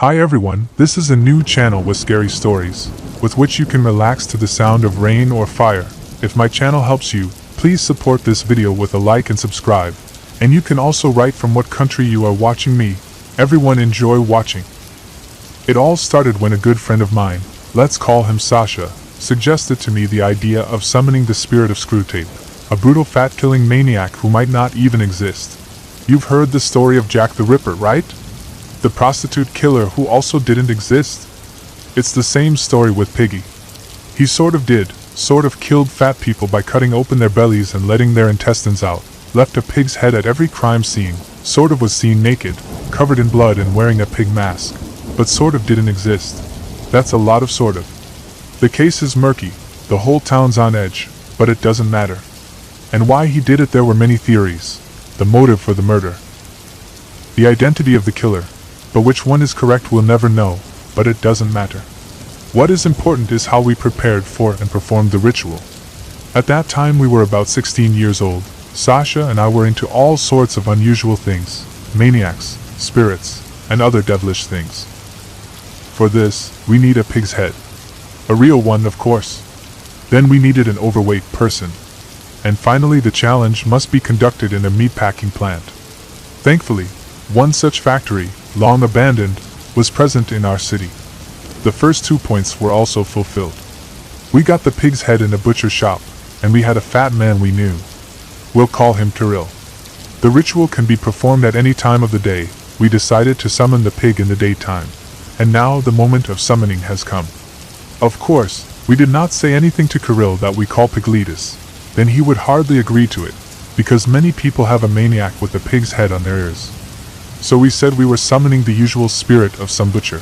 Hi everyone, this is a new channel with scary stories, with which you can relax to the sound of rain or fire. If my channel helps you, please support this video with a like and subscribe. And you can also write from what country you are watching me. Everyone enjoy watching. It all started when a good friend of mine, let's call him Sasha, suggested to me the idea of summoning the spirit of Screwtape, a brutal fat-killing maniac who might not even exist. You've heard the story of Jack the Ripper, right? The prostitute killer who also didn't exist? It's the same story with Piggy. He sort of killed fat people by cutting open their bellies and letting their intestines out, left a pig's head at every crime scene, was seen naked, covered in blood and wearing a pig mask, but didn't exist. That's a lot of sort of. The case is murky, the whole town's on edge, but it doesn't matter. And why he did it, there were many theories. The motive for the murder, the identity of the killer, but which one is correct we'll never know, but it doesn't matter. What is important is how we prepared for and performed the ritual. At that time we were about 16 years old. Sasha and I were into all sorts of unusual things, maniacs, spirits, and other devilish things. For this, we need a pig's head. A real one, of course. Then we needed an overweight person. And finally the challenge must be conducted in a meatpacking plant. Thankfully, one such factory, long abandoned, was present in our city. The first 2 points were also fulfilled. We got the pig's head in a butcher shop, and we had a fat man we knew. We'll call him Kirill. The ritual can be performed at any time of the day. We decided to summon the pig in the daytime. And now the moment of summoning has come. Of course, we did not say anything to Kirill that we call Piglitus. Then he would hardly agree to it, because many people have a maniac with a pig's head on their ears. So we said we were summoning the usual spirit of some butcher.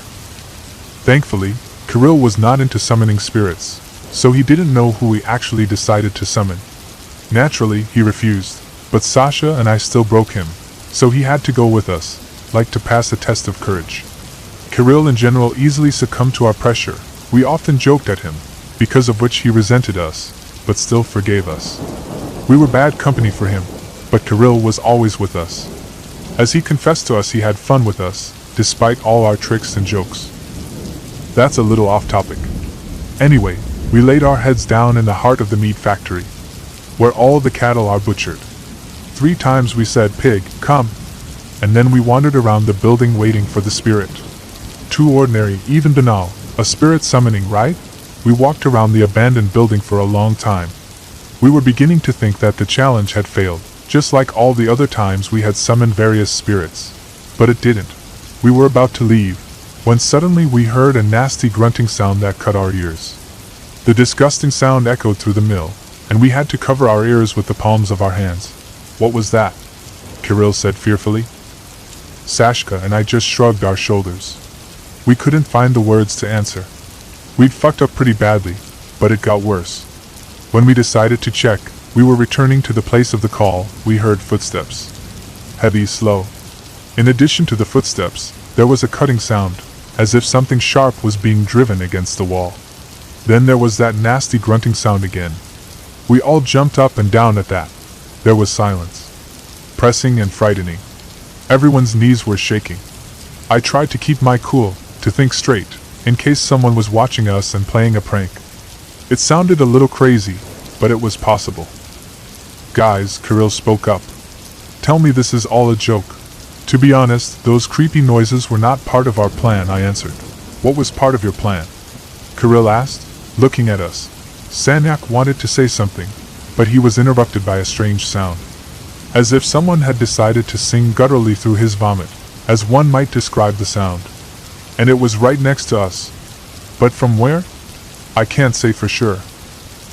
Thankfully, Kirill was not into summoning spirits, so he didn't know who we actually decided to summon. Naturally, he refused, but Sasha and I still broke him, so he had to go with us, like to pass a test of courage. Kirill in general easily succumbed to our pressure. We often joked at him, because of which he resented us, but still forgave us. We were bad company for him, but Kirill was always with us. As he confessed to us, he had fun with us, despite all our tricks and jokes. That's a little off topic. Anyway, we laid our heads down in the heart of the meat factory, where all the cattle are butchered. 3 times we said, "Pig, come," and then we wandered around the building waiting for the spirit. Too ordinary, even banal, a spirit summoning, right? We walked around the abandoned building for a long time. We were beginning to think that the challenge had failed, just like all the other times we had summoned various spirits. But it didn't. We were about to leave, when suddenly we heard a nasty grunting sound that cut our ears. The disgusting sound echoed through the mill, and we had to cover our ears with the palms of our hands. What was that? Kirill said fearfully. Sashka and I just shrugged our shoulders. We couldn't find the words to answer. We'd fucked up pretty badly, but it got worse. When we decided to check, we were returning to the place of the call. We heard footsteps. Heavy, slow. In addition to the footsteps, there was a cutting sound, as if something sharp was being driven against the wall. Then there was that nasty grunting sound again. We all jumped up and down at that. There was silence. Pressing and frightening. Everyone's knees were shaking. I tried to keep my cool, to think straight, in case someone was watching us and playing a prank. It sounded a little crazy, but it was possible. Guys, Kirill spoke up. Tell me this is all a joke. To be honest, those creepy noises were not part of our plan, I answered. What was part of your plan? Kirill asked, looking at us. Sanyak wanted to say something, but he was interrupted by a strange sound. As if someone had decided to sing gutturally through his vomit, as one might describe the sound. And it was right next to us. But from where? I can't say for sure.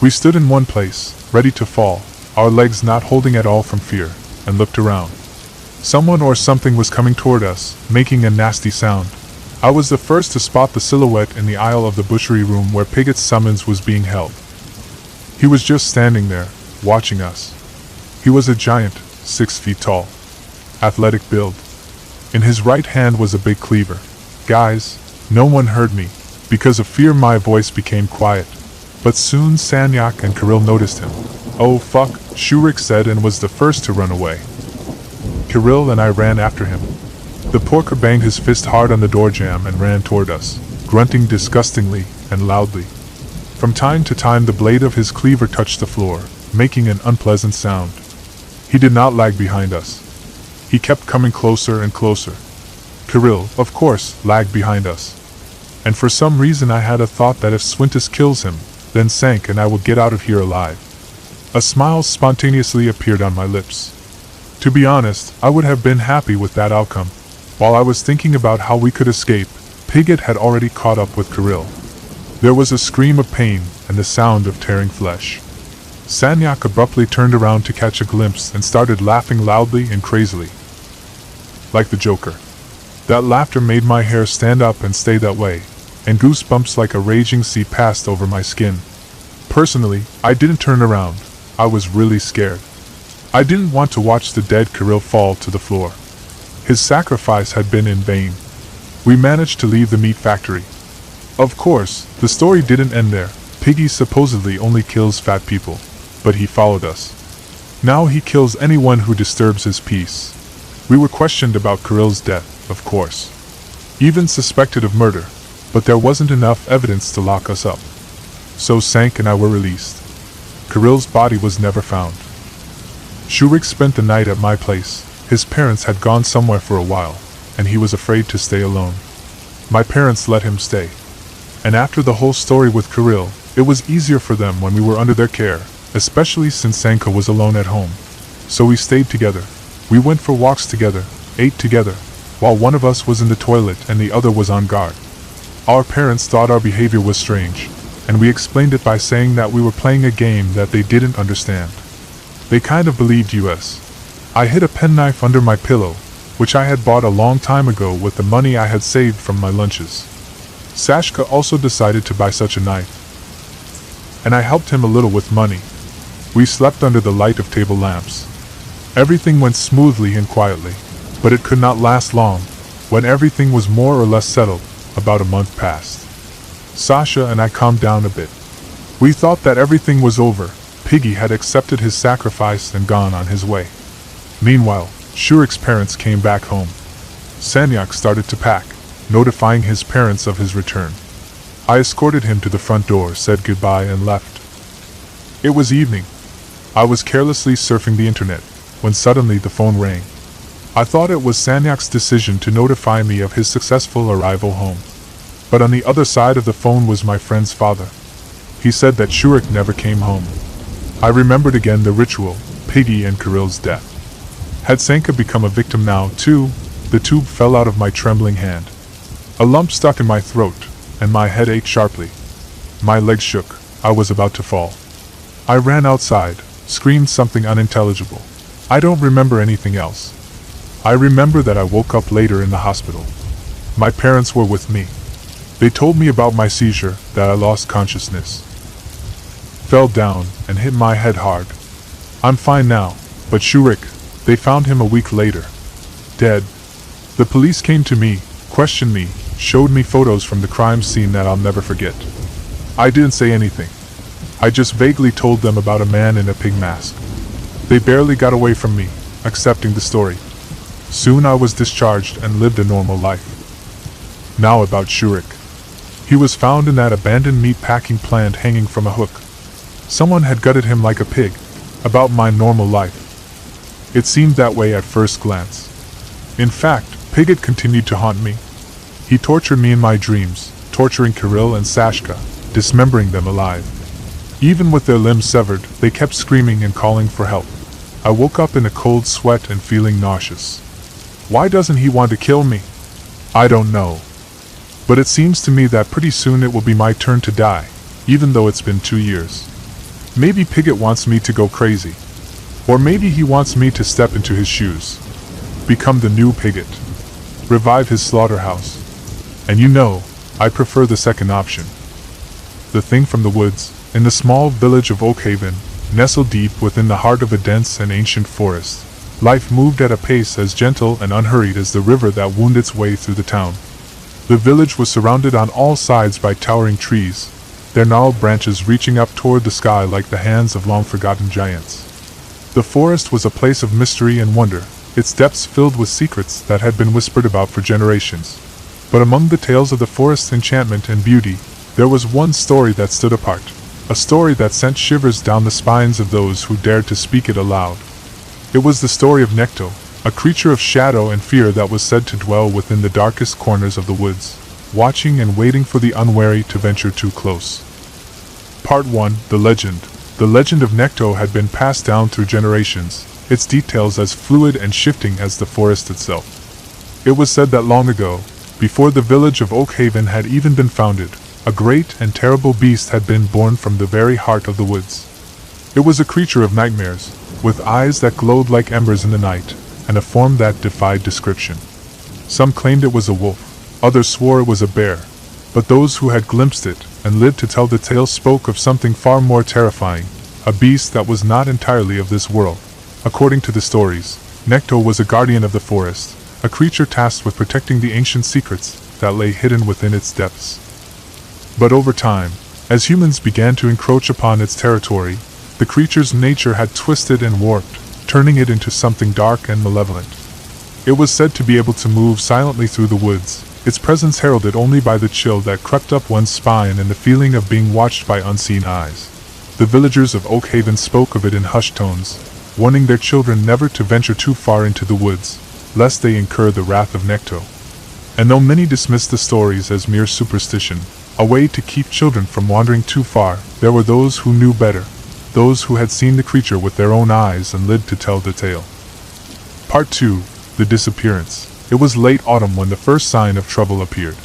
We stood in one place, ready to fall, our legs not holding at all from fear, and looked around. Someone or something was coming toward us, making a nasty sound. I was the first to spot the silhouette in the aisle of the butchery room where Pigot's summons was being held. He was just standing there, watching us. He was a giant, 6 feet tall. Athletic build. In his right hand was a big cleaver. Guys, no one heard me. Because of fear my voice became quiet. But soon Sanyak and Kirill noticed him. "Oh fuck," Shurik said and was the first to run away. Kirill and I ran after him. The porker banged his fist hard on the door jamb and ran toward us, grunting disgustingly and loudly. From time to time the blade of his cleaver touched the floor, making an unpleasant sound. He did not lag behind us. He kept coming closer and closer. Kirill, of course, lagged behind us. And for some reason I had a thought that if Swintus kills him, then Sank and I will get out of here alive. A smile spontaneously appeared on my lips. To be honest, I would have been happy with that outcome. While I was thinking about how we could escape, Pigott had already caught up with Kirill. There was a scream of pain and the sound of tearing flesh. Sanyak abruptly turned around to catch a glimpse and started laughing loudly and crazily. Like the Joker. That laughter made my hair stand up and stay that way, and goosebumps like a raging sea passed over my skin. Personally, I didn't turn around. I was really scared. I didn't want to watch the dead Kirill fall to the floor. His sacrifice had been in vain. We managed to leave the meat factory. Of course, the story didn't end there. Piggy supposedly only kills fat people, but he followed us. Now he kills anyone who disturbs his peace. We were questioned about Kirill's death, of course. Even suspected of murder, but there wasn't enough evidence to lock us up. So Sank and I were released. Kirill's body was never found. Shurik spent the night at my place. His parents had gone somewhere for a while, and he was afraid to stay alone. My parents let him stay. And after the whole story with Kirill, it was easier for them when we were under their care, especially since Sanka was alone at home. So we stayed together. We went for walks together, ate together, while one of us was in the toilet and the other was on guard. Our parents thought our behavior was strange, and we explained it by saying that we were playing a game that they didn't understand. They kind of believed us. I hid a penknife under my pillow, which I had bought a long time ago with the money I had saved from my lunches. Sashka also decided to buy such a knife, and I helped him a little with money. We slept under the light of table lamps. Everything went smoothly and quietly, but it could not last long. When everything was more or less settled, about a month passed. Sasha and I calmed down a bit. We thought that everything was over. Piggy had accepted his sacrifice and gone on his way. Meanwhile, Shurik's parents came back home. Sanyak started to pack, notifying his parents of his return. I escorted him to the front door, said goodbye and left. It was evening. I was carelessly surfing the internet, when suddenly the phone rang. I thought it was Sanyak's decision to notify me of his successful arrival home. But on the other side of the phone was my friend's father. He said that Shurik never came home. I remembered again the ritual, Piggy and Kirill's death. Had Sanka become a victim now, too? The tube fell out of my trembling hand. A lump stuck in my throat, and my head ached sharply. My legs shook. I was about to fall. I ran outside, screamed something unintelligible. I don't remember anything else. I remember that I woke up later in the hospital. My parents were with me. They told me about my seizure, that I lost consciousness. Fell down and hit my head hard. I'm fine now, but Shurik, they found him a week later. Dead. The police came to me, questioned me, showed me photos from the crime scene that I'll never forget. I didn't say anything. I just vaguely told them about a man in a pig mask. They barely got away from me, accepting the story. Soon I was discharged and lived a normal life. Now about Shurik. He was found in that abandoned meat packing plant hanging from a hook. Someone had gutted him like a pig. About my normal life. It seemed that way at first glance. In fact, Pigott continued to haunt me. He tortured me in my dreams, torturing Kirill and Sashka, dismembering them alive. Even with their limbs severed, they kept screaming and calling for help. I woke up in a cold sweat and feeling nauseous. Why doesn't he want to kill me? I don't know. But it seems to me that pretty soon it will be my turn to die, even though it's been 2 years. Maybe Pigott wants me to go crazy. Or maybe he wants me to step into his shoes. Become the new Pigott. Revive his slaughterhouse. And you know, I prefer the second option. The thing from the woods, in the small village of Oakhaven, nestled deep within the heart of a dense and ancient forest, life moved at a pace as gentle and unhurried as the river that wound its way through the town. The village was surrounded on all sides by towering trees, their gnarled branches reaching up toward the sky like the hands of long-forgotten giants. The forest was a place of mystery and wonder, its depths filled with secrets that had been whispered about for generations. But among the tales of the forest's enchantment and beauty, there was one story that stood apart, a story that sent shivers down the spines of those who dared to speak it aloud. It was the story of Necto, a creature of shadow and fear that was said to dwell within the darkest corners of the woods, watching and waiting for the unwary to venture too close. Part 1. The Legend. The legend of Necto had been passed down through generations, its details as fluid and shifting as the forest itself. It was said that long ago, before the village of Oakhaven had even been founded, a great and terrible beast had been born from the very heart of the woods. It was a creature of nightmares, with eyes that glowed like embers in the night, and a form that defied description. Some claimed it was a wolf, others swore it was a bear, but those who had glimpsed it and lived to tell the tale spoke of something far more terrifying, a beast that was not entirely of this world. According to the stories, Necto was a guardian of the forest, a creature tasked with protecting the ancient secrets that lay hidden within its depths. But over time, as humans began to encroach upon its territory, the creature's nature had twisted and warped, turning it into something dark and malevolent. It was said to be able to move silently through the woods, its presence heralded only by the chill that crept up one's spine and the feeling of being watched by unseen eyes. The villagers of Oakhaven spoke of it in hushed tones, warning their children never to venture too far into the woods, lest they incur the wrath of Necto. And though many dismissed the stories as mere superstition, a way to keep children from wandering too far, there were those who knew better, those who had seen the creature with their own eyes and lived to tell the tale. Part 2. The Disappearance. It was late autumn when the first sign of trouble appeared.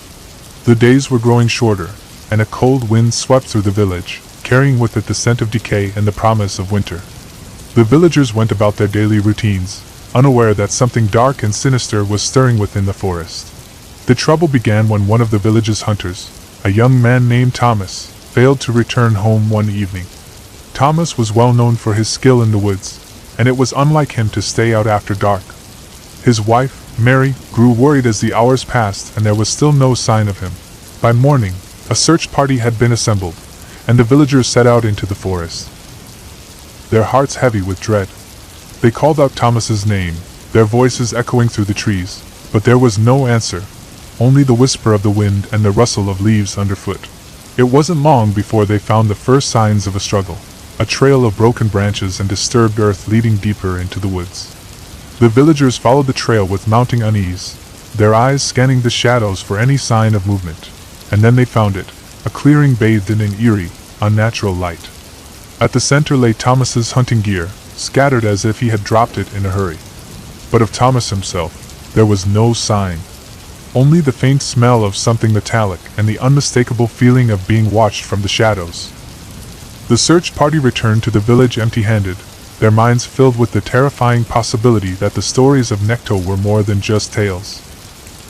The days were growing shorter, and a cold wind swept through the village, carrying with it the scent of decay and the promise of winter. The villagers went about their daily routines, unaware that something dark and sinister was stirring within the forest. The trouble began when one of the village's hunters, a young man named Thomas, failed to return home one evening. Thomas was well known for his skill in the woods, and it was unlike him to stay out after dark. His wife, Mary, grew worried as the hours passed and there was still no sign of him. By morning, a search party had been assembled, and the villagers set out into the forest, their hearts heavy with dread. They called out Thomas's name, their voices echoing through the trees, but there was no answer, only the whisper of the wind and the rustle of leaves underfoot. It wasn't long before they found the first signs of a struggle, a trail of broken branches and disturbed earth leading deeper into the woods. The villagers followed the trail with mounting unease, their eyes scanning the shadows for any sign of movement, and then they found it, a clearing bathed in an eerie, unnatural light. At the center lay Thomas's hunting gear, scattered as if he had dropped it in a hurry. But of Thomas himself, there was no sign. Only the faint smell of something metallic and the unmistakable feeling of being watched from the shadows. The search party returned to the village empty-handed, their minds filled with the terrifying possibility that the stories of Necto were more than just tales.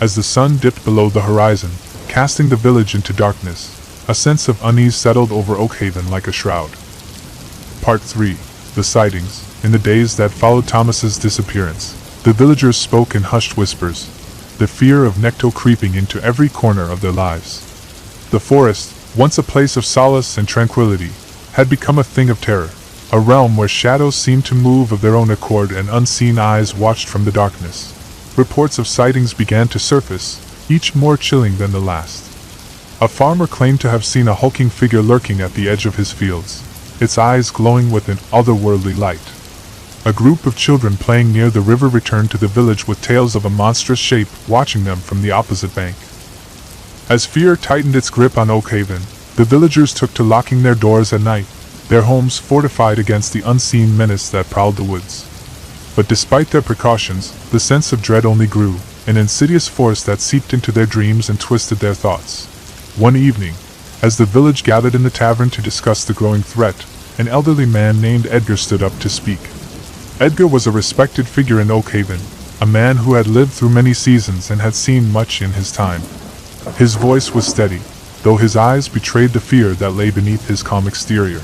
As the sun dipped below the horizon, casting the village into darkness, a sense of unease settled over Oakhaven like a shroud. Part 3. The Sightings. In the days that followed Thomas's disappearance, the villagers spoke in hushed whispers, the fear of Necto creeping into every corner of their lives. The forest, once a place of solace and tranquility, had become a thing of terror, a realm where shadows seemed to move of their own accord and unseen eyes watched from the darkness. Reports of sightings began to surface, each more chilling than the last. A farmer claimed to have seen a hulking figure lurking at the edge of his fields, its eyes glowing with an otherworldly light. A group of children playing near the river returned to the village with tales of a monstrous shape watching them from the opposite bank. As fear tightened its grip on Oakhaven, the villagers took to locking their doors at night, their homes fortified against the unseen menace that prowled the woods. But despite their precautions, the sense of dread only grew, an insidious force that seeped into their dreams and twisted their thoughts. One evening, as the village gathered in the tavern to discuss the growing threat, an elderly man named Edgar stood up to speak. Edgar was a respected figure in Oakhaven, a man who had lived through many seasons and had seen much in his time. His voice was steady, though his eyes betrayed the fear that lay beneath his calm exterior.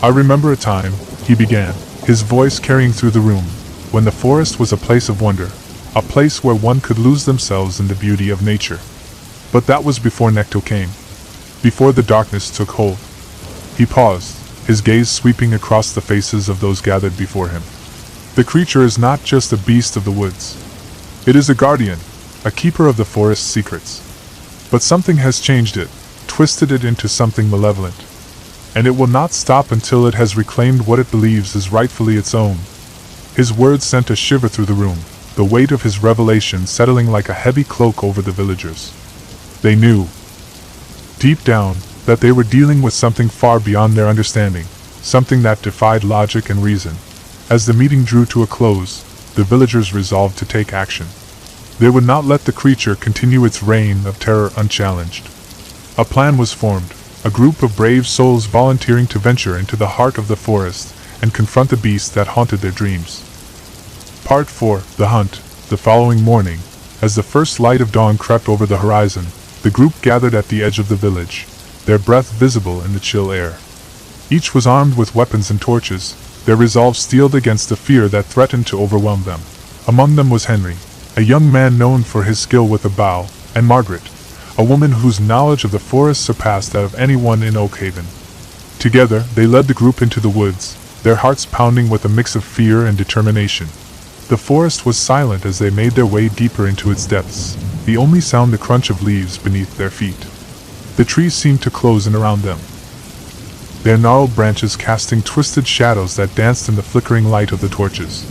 "I remember a time," he began, his voice carrying through the room, "when the forest was a place of wonder, a place where one could lose themselves in the beauty of nature. But that was before Necto came, before the darkness took hold." He paused, his gaze sweeping across the faces of those gathered before him. The creature is not just a beast of the woods. It is a guardian, a keeper of the forest's secrets. But something has changed it, twisted it into something malevolent. And it will not stop until it has reclaimed what it believes is rightfully its own. His words sent a shiver through the room, the weight of his revelation settling like a heavy cloak over the villagers. They knew, deep down, that they were dealing with something far beyond their understanding, something that defied logic and reason. As the meeting drew to a close, the villagers resolved to take action. They would not let the creature continue its reign of terror unchallenged. A plan was formed, a group of brave souls volunteering to venture into the heart of the forest and confront the beast that haunted their dreams. Part 4: The Hunt. The following morning, as the first light of dawn crept over the horizon, the group gathered at the edge of the village, their breath visible in the chill air. Each was armed with weapons and torches, their resolve steeled against the fear that threatened to overwhelm them. Among them was Henry, a young man known for his skill with a bow, and Margaret, a woman whose knowledge of the forest surpassed that of anyone in Oakhaven. Together, they led the group into the woods, their hearts pounding with a mix of fear and determination. The forest was silent as they made their way deeper into its depths, the only sound the crunch of leaves beneath their feet. The trees seemed to close in around them, their gnarled branches casting twisted shadows that danced in the flickering light of the torches.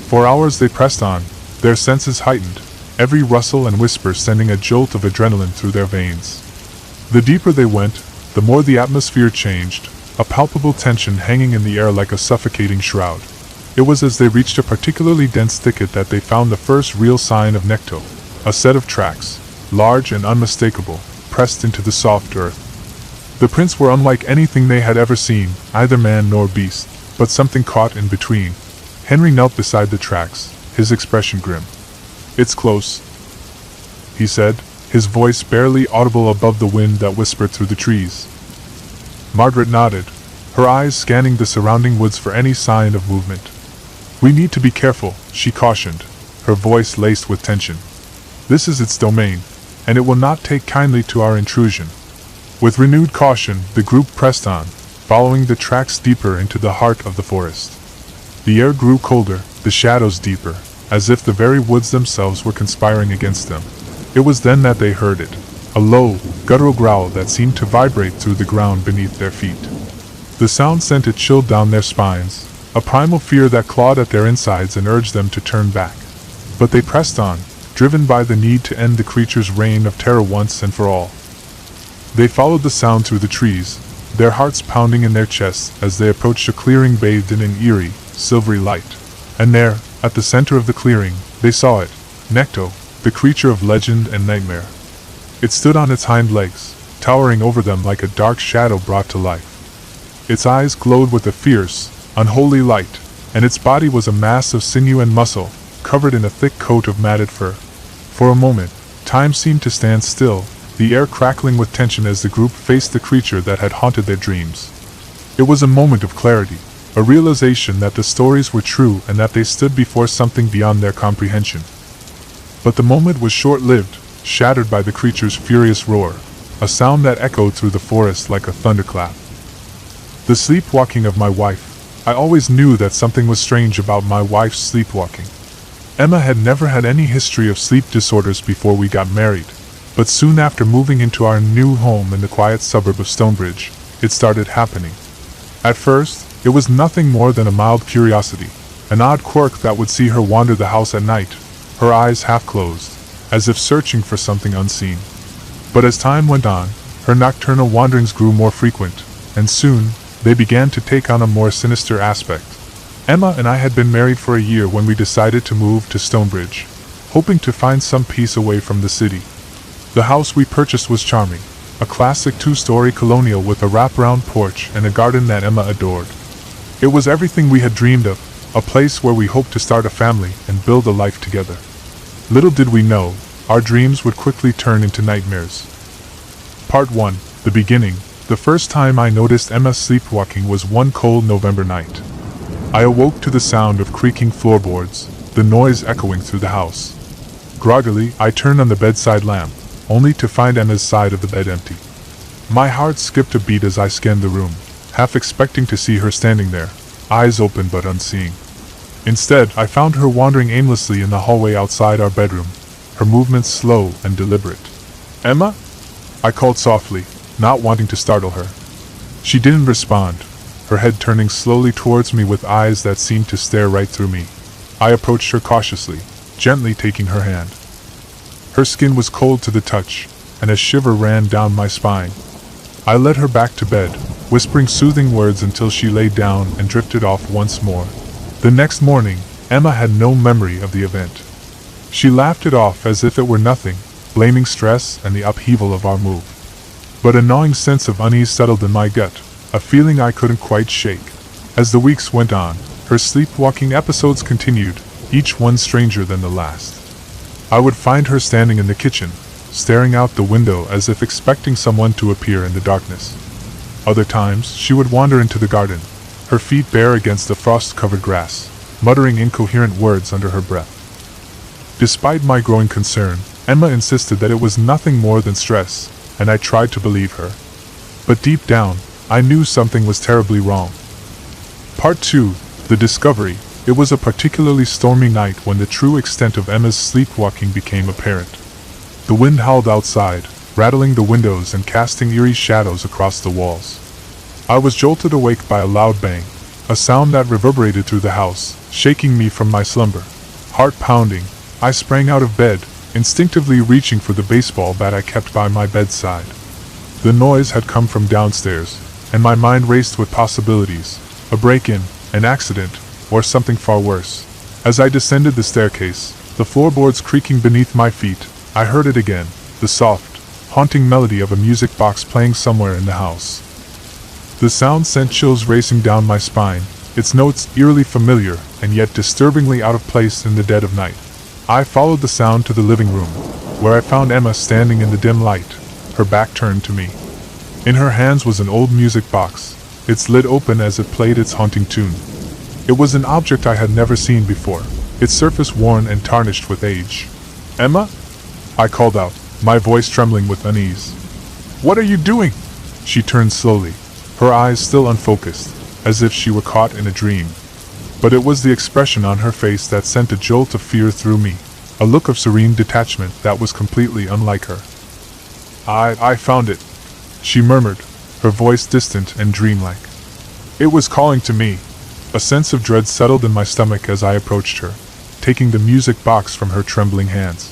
For hours they pressed on, their senses heightened, every rustle and whisper sending a jolt of adrenaline through their veins. The deeper they went, the more the atmosphere changed, a palpable tension hanging in the air like a suffocating shroud. It was as they reached a particularly dense thicket that they found the first real sign of Necto, a set of tracks, large and unmistakable, pressed into the soft earth. The prints were unlike anything they had ever seen, either man nor beast, but something caught in between. Henry knelt beside the tracks, his expression grim. "It's close," he said, his voice barely audible above the wind that whispered through the trees. Margaret nodded, her eyes scanning the surrounding woods for any sign of movement. "We need to be careful," she cautioned, her voice laced with tension. "This is its domain, and it will not take kindly to our intrusion." With renewed caution, the group pressed on, following the tracks deeper into the heart of the forest. The air grew colder, the shadows deeper, as if the very woods themselves were conspiring against them. It was then that they heard it, a low, guttural growl that seemed to vibrate through the ground beneath their feet. The sound sent a chill down their spines, a primal fear that clawed at their insides and urged them to turn back. But they pressed on, driven by the need to end the creature's reign of terror once and for all. They followed the sound through the trees, their hearts pounding in their chests as they approached a clearing bathed in an eerie, silvery light. And there, at the center of the clearing, they saw it, Necto, the creature of legend and nightmare. It stood on its hind legs, towering over them like a dark shadow brought to life. Its eyes glowed with a fierce, unholy light, and its body was a mass of sinew and muscle, covered in a thick coat of matted fur. For a moment, time seemed to stand still, the air crackling with tension as the group faced the creature that had haunted their dreams. It was a moment of clarity, a realization that the stories were true and that they stood before something beyond their comprehension. But the moment was short-lived, shattered by the creature's furious roar, a sound that echoed through the forest like a thunderclap. The sleepwalking of my wife. I always knew that something was strange about my wife's sleepwalking. Emma had never had any history of sleep disorders before we got married, but soon after moving into our new home in the quiet suburb of Stonebridge, it started happening. At first, it was nothing more than a mild curiosity, an odd quirk that would see her wander the house at night, her eyes half closed, as if searching for something unseen. But as time went on, her nocturnal wanderings grew more frequent, and soon, they began to take on a more sinister aspect. Emma and I had been married for a year when we decided to move to Stonebridge, hoping to find some peace away from the city. The house we purchased was charming, a classic two-story colonial with a wraparound porch and a garden that Emma adored. It was everything we had dreamed of, a place where we hoped to start a family and build a life together. Little did we know, our dreams would quickly turn into nightmares. Part 1: The Beginning. The first time I noticed Emma sleepwalking was one cold November night. I awoke to the sound of creaking floorboards, the noise echoing through the house. Groggily, I turned on the bedside lamp, only to find Emma's side of the bed empty. My heart skipped a beat as I scanned the room, half expecting to see her standing there, eyes open but unseeing. Instead, I found her wandering aimlessly in the hallway outside our bedroom, her movements slow and deliberate. "Emma?" I called softly, not wanting to startle her. She didn't respond, her head turning slowly towards me with eyes that seemed to stare right through me. I approached her cautiously, gently taking her hand. Her skin was cold to the touch, and a shiver ran down my spine. I led her back to bed, whispering soothing words until she lay down and drifted off once more. The next morning, Emma had no memory of the event. She laughed it off as if it were nothing, blaming stress and the upheaval of our move. But a gnawing sense of unease settled in my gut, a feeling I couldn't quite shake. As the weeks went on, her sleepwalking episodes continued, each one stranger than the last. I would find her standing in the kitchen, staring out the window as if expecting someone to appear in the darkness. Other times, she would wander into the garden, her feet bare against the frost-covered grass, muttering incoherent words under her breath. Despite my growing concern, Emma insisted that it was nothing more than stress, and I tried to believe her. But deep down, I knew something was terribly wrong. Part 2. The Discovery. It was a particularly stormy night when the true extent of Emma's sleepwalking became apparent. The wind howled outside, rattling the windows and casting eerie shadows across the walls. I was jolted awake by a loud bang, a sound that reverberated through the house, shaking me from my slumber. Heart pounding, I sprang out of bed, instinctively reaching for the baseball bat I kept by my bedside. The noise had come from downstairs, and my mind raced with possibilities: a break-in, an accident, or something far worse. As I descended the staircase, the floorboards creaking beneath my feet, I heard it again, the soft, haunting melody of a music box playing somewhere in the house. The sound sent chills racing down my spine, its notes eerily familiar and yet disturbingly out of place in the dead of night. I followed the sound to the living room, where I found Emma standing in the dim light, her back turned to me. In her hands was an old music box, its lid open as it played its haunting tune. It was an object I had never seen before, its surface worn and tarnished with age. "Emma?" I called out, my voice trembling with unease. "What are you doing?" She turned slowly, her eyes still unfocused, as if she were caught in a dream. But it was the expression on her face that sent a jolt of fear through me, a look of serene detachment that was completely unlike her. I found it," she murmured, her voice distant and dreamlike. "It was calling to me." A sense of dread settled in my stomach as I approached her, taking the music box from her trembling hands.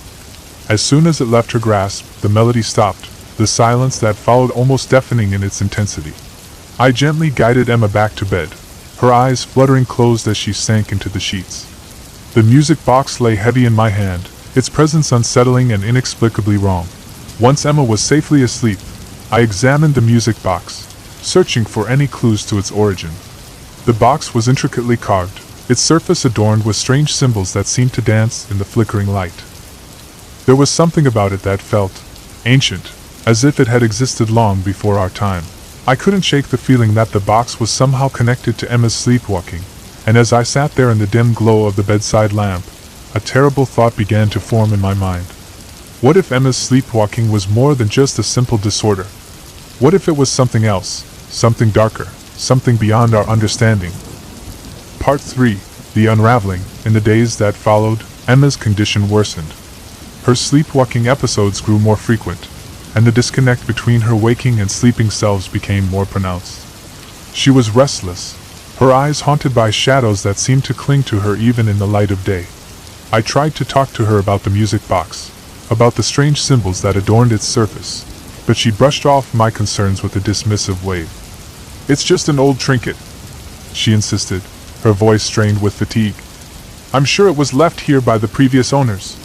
As soon as it left her grasp, the melody stopped, the silence that followed almost deafening in its intensity. I gently guided Emma back to bed, her eyes fluttering closed as she sank into the sheets. The music box lay heavy in my hand, its presence unsettling and inexplicably wrong. Once Emma was safely asleep, I examined the music box, searching for any clues to its origin. The box was intricately carved, its surface adorned with strange symbols that seemed to dance in the flickering light. There was something about it that felt ancient, as if it had existed long before our time. I couldn't shake the feeling that the box was somehow connected to Emma's sleepwalking, and as I sat there in the dim glow of the bedside lamp, a terrible thought began to form in my mind. What if Emma's sleepwalking was more than just a simple disorder? What if it was something else, something darker, something beyond our understanding? Part 3. The Unraveling. In the days that followed, Emma's condition worsened. Her sleepwalking episodes grew more frequent, and the disconnect between her waking and sleeping selves became more pronounced. She was restless, her eyes haunted by shadows that seemed to cling to her even in the light of day. I tried to talk to her about the music box, about the strange symbols that adorned its surface, but she brushed off my concerns with a dismissive wave. "It's just an old trinket," she insisted, her voice strained with fatigue. "I'm sure it was left here by the previous owners."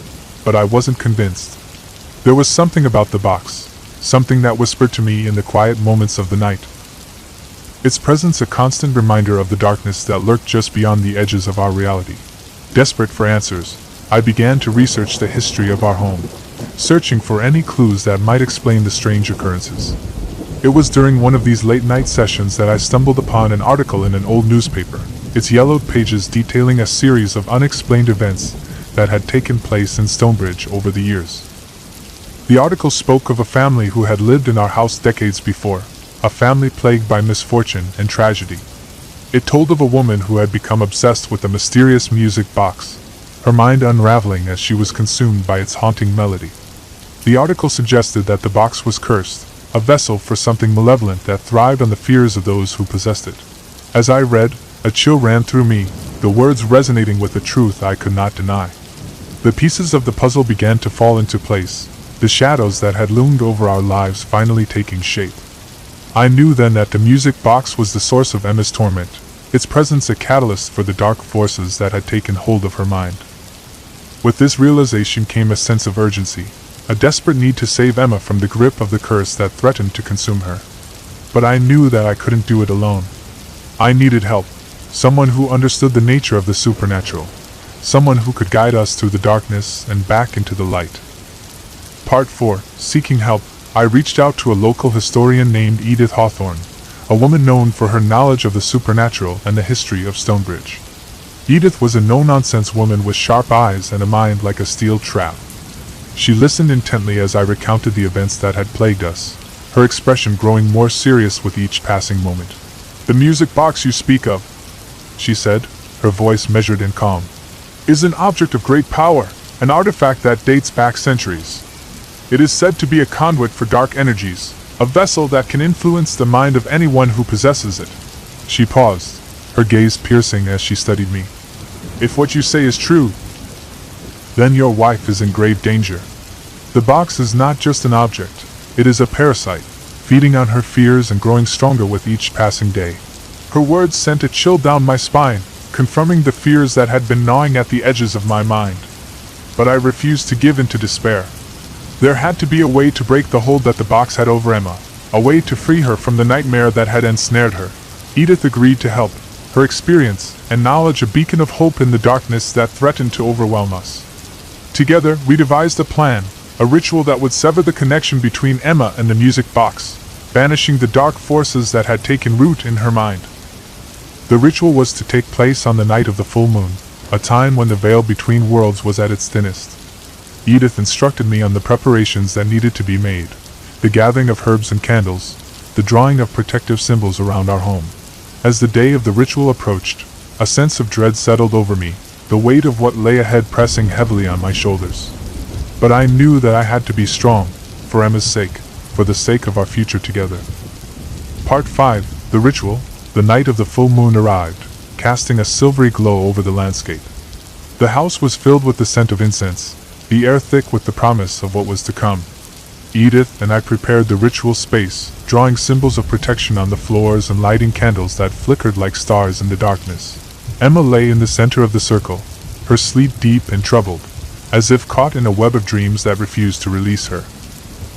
But I wasn't convinced. There was something about the box, something that whispered to me in the quiet moments of the night. Its presence a constant reminder of the darkness that lurked just beyond the edges of our reality. Desperate for answers, I began to research the history of our home, searching for any clues that might explain the strange occurrences. It was during one of these late-night sessions that I stumbled upon an article in an old newspaper, its yellowed pages detailing a series of unexplained events that had taken place in Stonebridge over the years. The article spoke of a family who had lived in our house decades before, a family plagued by misfortune and tragedy. It told of a woman who had become obsessed with a mysterious music box, her mind unraveling as she was consumed by its haunting melody. The article suggested that the box was cursed, a vessel for something malevolent that thrived on the fears of those who possessed it. As I read, a chill ran through me, the words resonating with the truth I could not deny. The pieces of the puzzle began to fall into place, the shadows that had loomed over our lives finally taking shape. I knew then that the music box was the source of Emma's torment, its presence a catalyst for the dark forces that had taken hold of her mind. With this realization came a sense of urgency, a desperate need to save Emma from the grip of the curse that threatened to consume her. But I knew that I couldn't do it alone. I needed help, someone who understood the nature of the supernatural, someone who could guide us through the darkness and back into the light. Part 4. Seeking help, I reached out to a local historian named Edith Hawthorne, a woman known for her knowledge of the supernatural and the history of Stonebridge. Edith was a no-nonsense woman with sharp eyes and a mind like a steel trap. She listened intently as I recounted the events that had plagued us, her expression growing more serious with each passing moment. "The music box you speak of," she said, her voice measured and calm, "is an object of great power, an artifact that dates back centuries. It is said to be a conduit for dark energies, a vessel that can influence the mind of anyone who possesses it." She paused, her gaze piercing as she studied me. "If what you say is true, then your wife is in grave danger. The box is not just an object, it is a parasite, feeding on her fears and growing stronger with each passing day." Her words sent a chill down my spine, confirming the fears that had been gnawing at the edges of my mind. But I refused to give in to despair. There had to be a way to break the hold that the box had over Emma, a way to free her from the nightmare that had ensnared her. Edith agreed to help, her experience and knowledge a beacon of hope in the darkness that threatened to overwhelm us. Together, we devised a plan, a ritual that would sever the connection between Emma and the music box, banishing the dark forces that had taken root in her mind. The ritual was to take place on the night of the full moon, a time when the veil between worlds was at its thinnest. Edith instructed me on the preparations that needed to be made, the gathering of herbs and candles, the drawing of protective symbols around our home. As the day of the ritual approached, a sense of dread settled over me, the weight of what lay ahead pressing heavily on my shoulders. But I knew that I had to be strong, for Emma's sake, for the sake of our future together. Part 5. The ritual. The night of the full moon arrived, casting a silvery glow over the landscape. The house was filled with the scent of incense, the air thick with the promise of what was to come. Edith and I prepared the ritual space, drawing symbols of protection on the floors and lighting candles that flickered like stars in the darkness. Emma lay in the center of the circle, her sleep deep and troubled, as if caught in a web of dreams that refused to release her.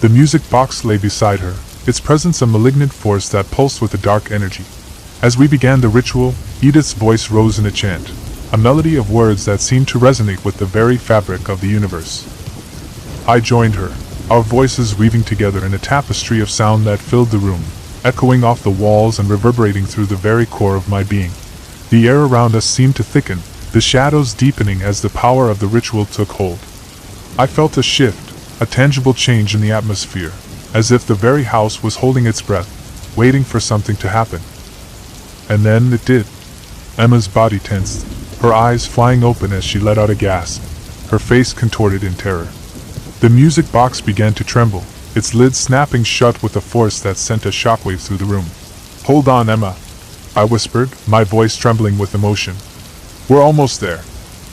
The music box lay beside her, its presence a malignant force that pulsed with a dark energy. As we began the ritual, Edith's voice rose in a chant, a melody of words that seemed to resonate with the very fabric of the universe. I joined her, our voices weaving together in a tapestry of sound that filled the room, echoing off the walls and reverberating through the very core of my being. The air around us seemed to thicken, the shadows deepening as the power of the ritual took hold. I felt a shift, a tangible change in the atmosphere, as if the very house was holding its breath, waiting for something to happen. And then it did. Emma's body tensed, her eyes flying open as she let out a gasp, her face contorted in terror. The music box began to tremble, its lid snapping shut with a force that sent a shockwave through the room. "Hold on, Emma," I whispered, my voice trembling with emotion. "We're almost there."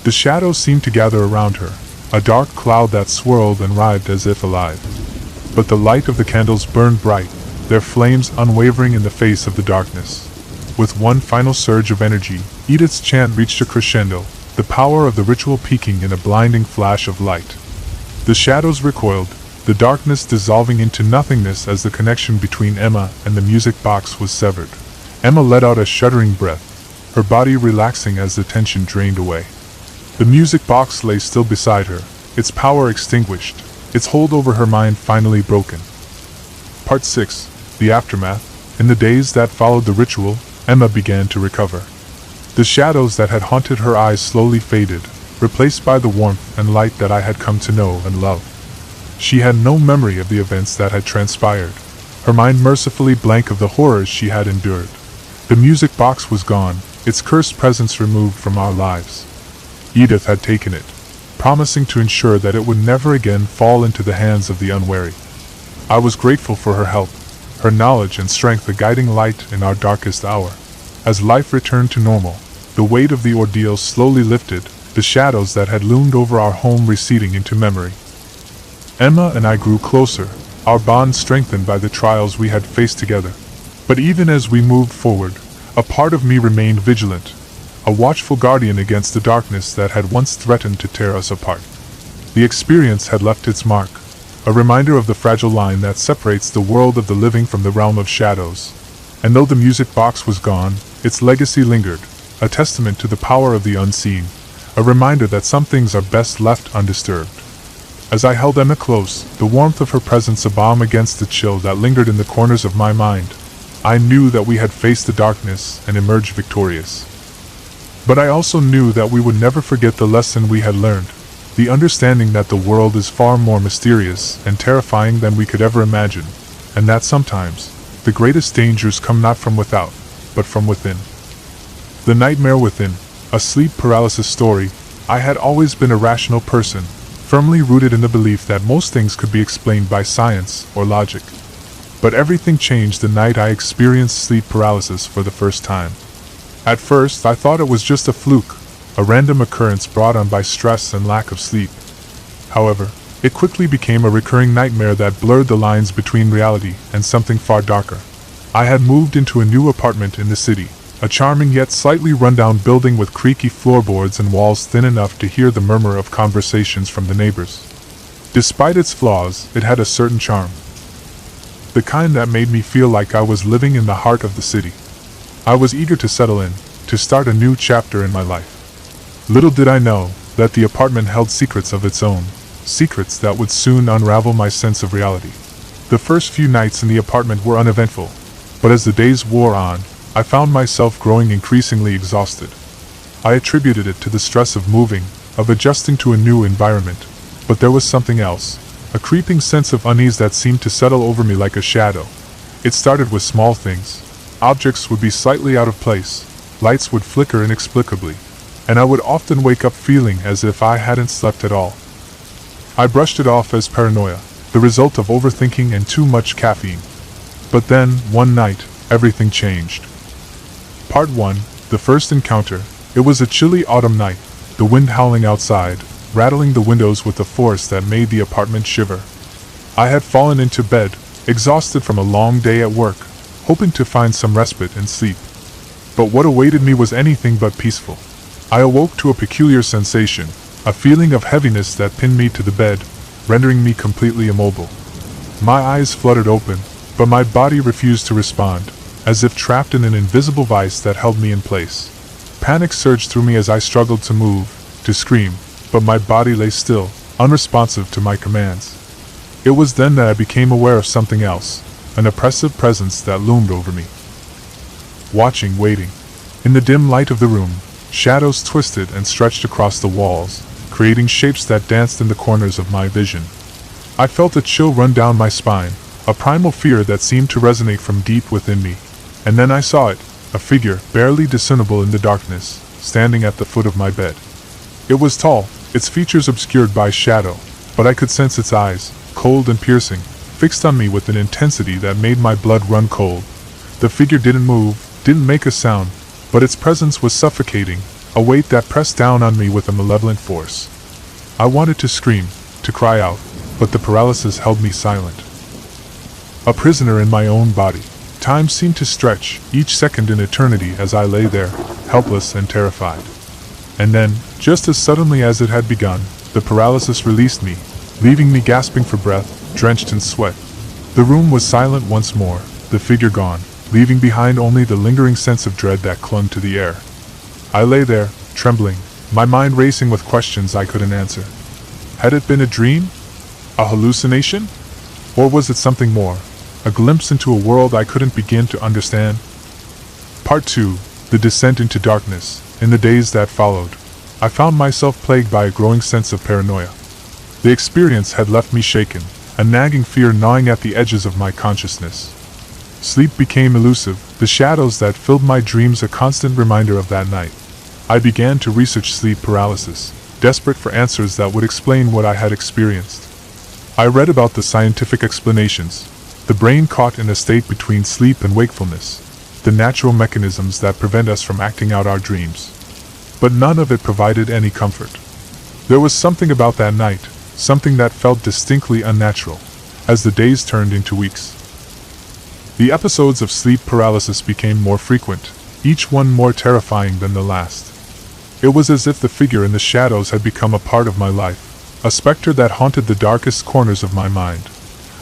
The shadows seemed to gather around her, a dark cloud that swirled and writhed as if alive. But the light of the candles burned bright, their flames unwavering in the face of the darkness. With one final surge of energy, Edith's chant reached a crescendo, the power of the ritual peaking in a blinding flash of light. The shadows recoiled, the darkness dissolving into nothingness as the connection between Emma and the music box was severed. Emma let out a shuddering breath, her body relaxing as the tension drained away. The music box lay still beside her, its power extinguished, its hold over her mind finally broken. Part 6. The aftermath. In the days that followed the ritual, Emma began to recover. The shadows that had haunted her eyes slowly faded, replaced by the warmth and light that I had come to know and love. She had no memory of the events that had transpired, her mind mercifully blank of the horrors she had endured. The music box was gone, its cursed presence removed from our lives. Edith had taken it, promising to ensure that it would never again fall into the hands of the unwary. I was grateful for her help, her knowledge and strength a guiding light in our darkest hour. As life returned to normal, the weight of the ordeal slowly lifted, the shadows that had loomed over our home receding into memory. Emma and I grew closer, our bond strengthened by the trials we had faced together. But even as we moved forward, a part of me remained vigilant, a watchful guardian against the darkness that had once threatened to tear us apart. The experience had left its mark, a reminder of the fragile line that separates the world of the living from the realm of shadows. And though the music box was gone, its legacy lingered, a testament to the power of the unseen, a reminder that some things are best left undisturbed. As I held Emma close, the warmth of her presence a balm against the chill that lingered in the corners of my mind, I knew that we had faced the darkness and emerged victorious. But I also knew that we would never forget the lesson we had learned, the understanding that the world is far more mysterious and terrifying than we could ever imagine, and that sometimes, the greatest dangers come not from without, but from within. The Nightmare Within, a sleep paralysis story. I had always been a rational person, firmly rooted in the belief that most things could be explained by science or logic. But everything changed the night I experienced sleep paralysis for the first time. At first, I thought it was just a fluke, a random occurrence brought on by stress and lack of sleep. However, it quickly became a recurring nightmare that blurred the lines between reality and something far darker. I had moved into a new apartment in the city, a charming yet slightly rundown building with creaky floorboards and walls thin enough to hear the murmur of conversations from the neighbors. Despite its flaws, it had a certain charm. The kind that made me feel like I was living in the heart of the city. I was eager to settle in, to start a new chapter in my life. Little did I know that the apartment held secrets of its own, secrets that would soon unravel my sense of reality. The first few nights in the apartment were uneventful, but as the days wore on, I found myself growing increasingly exhausted. I attributed it to the stress of moving, of adjusting to a new environment, but there was something else. A creeping sense of unease that seemed to settle over me like a shadow. It started with small things. Objects would be slightly out of place, lights would flicker inexplicably, and I would often wake up feeling as if I hadn't slept at all. I brushed it off as paranoia, the result of overthinking and too much caffeine. But then, one night, everything changed. Part 1, the first encounter. It was a chilly autumn night, the wind howling outside, rattling the windows with a force that made the apartment shiver. I had fallen into bed, exhausted from a long day at work, hoping to find some respite and sleep. But what awaited me was anything but peaceful. I awoke to a peculiar sensation, a feeling of heaviness that pinned me to the bed, rendering me completely immobile. My eyes fluttered open, but my body refused to respond, as if trapped in an invisible vice that held me in place. Panic surged through me as I struggled to move, to scream, but my body lay still, unresponsive to my commands. It was then that I became aware of something else, an oppressive presence that loomed over me. Watching, waiting. In the dim light of the room, shadows twisted and stretched across the walls, creating shapes that danced in the corners of my vision. I felt a chill run down my spine, a primal fear that seemed to resonate from deep within me. And then I saw it, a figure, barely discernible in the darkness, standing at the foot of my bed. It was tall, its features obscured by shadow, but I could sense its eyes, cold and piercing, fixed on me with an intensity that made my blood run cold. The figure didn't move, didn't make a sound, but its presence was suffocating, a weight that pressed down on me with a malevolent force. I wanted to scream, to cry out, but the paralysis held me silent. A prisoner in my own body. Time seemed to stretch, each second an eternity as I lay there, helpless and terrified. And then, just as suddenly as it had begun, the paralysis released me, leaving me gasping for breath, drenched in sweat. The room was silent once more, the figure gone, leaving behind only the lingering sense of dread that clung to the air. I lay there, trembling, my mind racing with questions I couldn't answer. Had it been a dream? A hallucination? Or was it something more? A glimpse into a world I couldn't begin to understand? Part 2, the descent into darkness. In the days that followed, I found myself plagued by a growing sense of paranoia. The experience had left me shaken, a nagging fear gnawing at the edges of my consciousness. Sleep became elusive, the shadows that filled my dreams a constant reminder of that night. I began to research sleep paralysis, desperate for answers that would explain what I had experienced. I read about the scientific explanations, the brain caught in a state between sleep and wakefulness, the natural mechanisms that prevent us from acting out our dreams. But none of it provided any comfort. There was something about that night, something that felt distinctly unnatural, as the days turned into weeks. The episodes of sleep paralysis became more frequent, each one more terrifying than the last. It was as if the figure in the shadows had become a part of my life, a specter that haunted the darkest corners of my mind.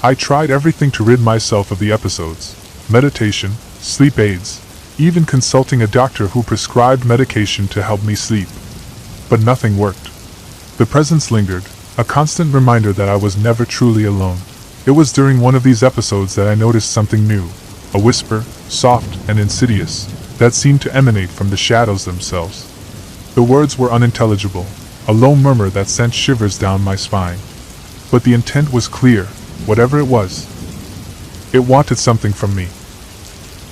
I tried everything to rid myself of the episodes: meditation, sleep aids, even consulting a doctor who prescribed medication to help me sleep. But nothing worked. The presence lingered, a constant reminder that I was never truly alone. It was during one of these episodes that I noticed something new, a whisper, soft and insidious, that seemed to emanate from the shadows themselves. The words were unintelligible, a low murmur that sent shivers down my spine. But the intent was clear, whatever it was. It wanted something from me.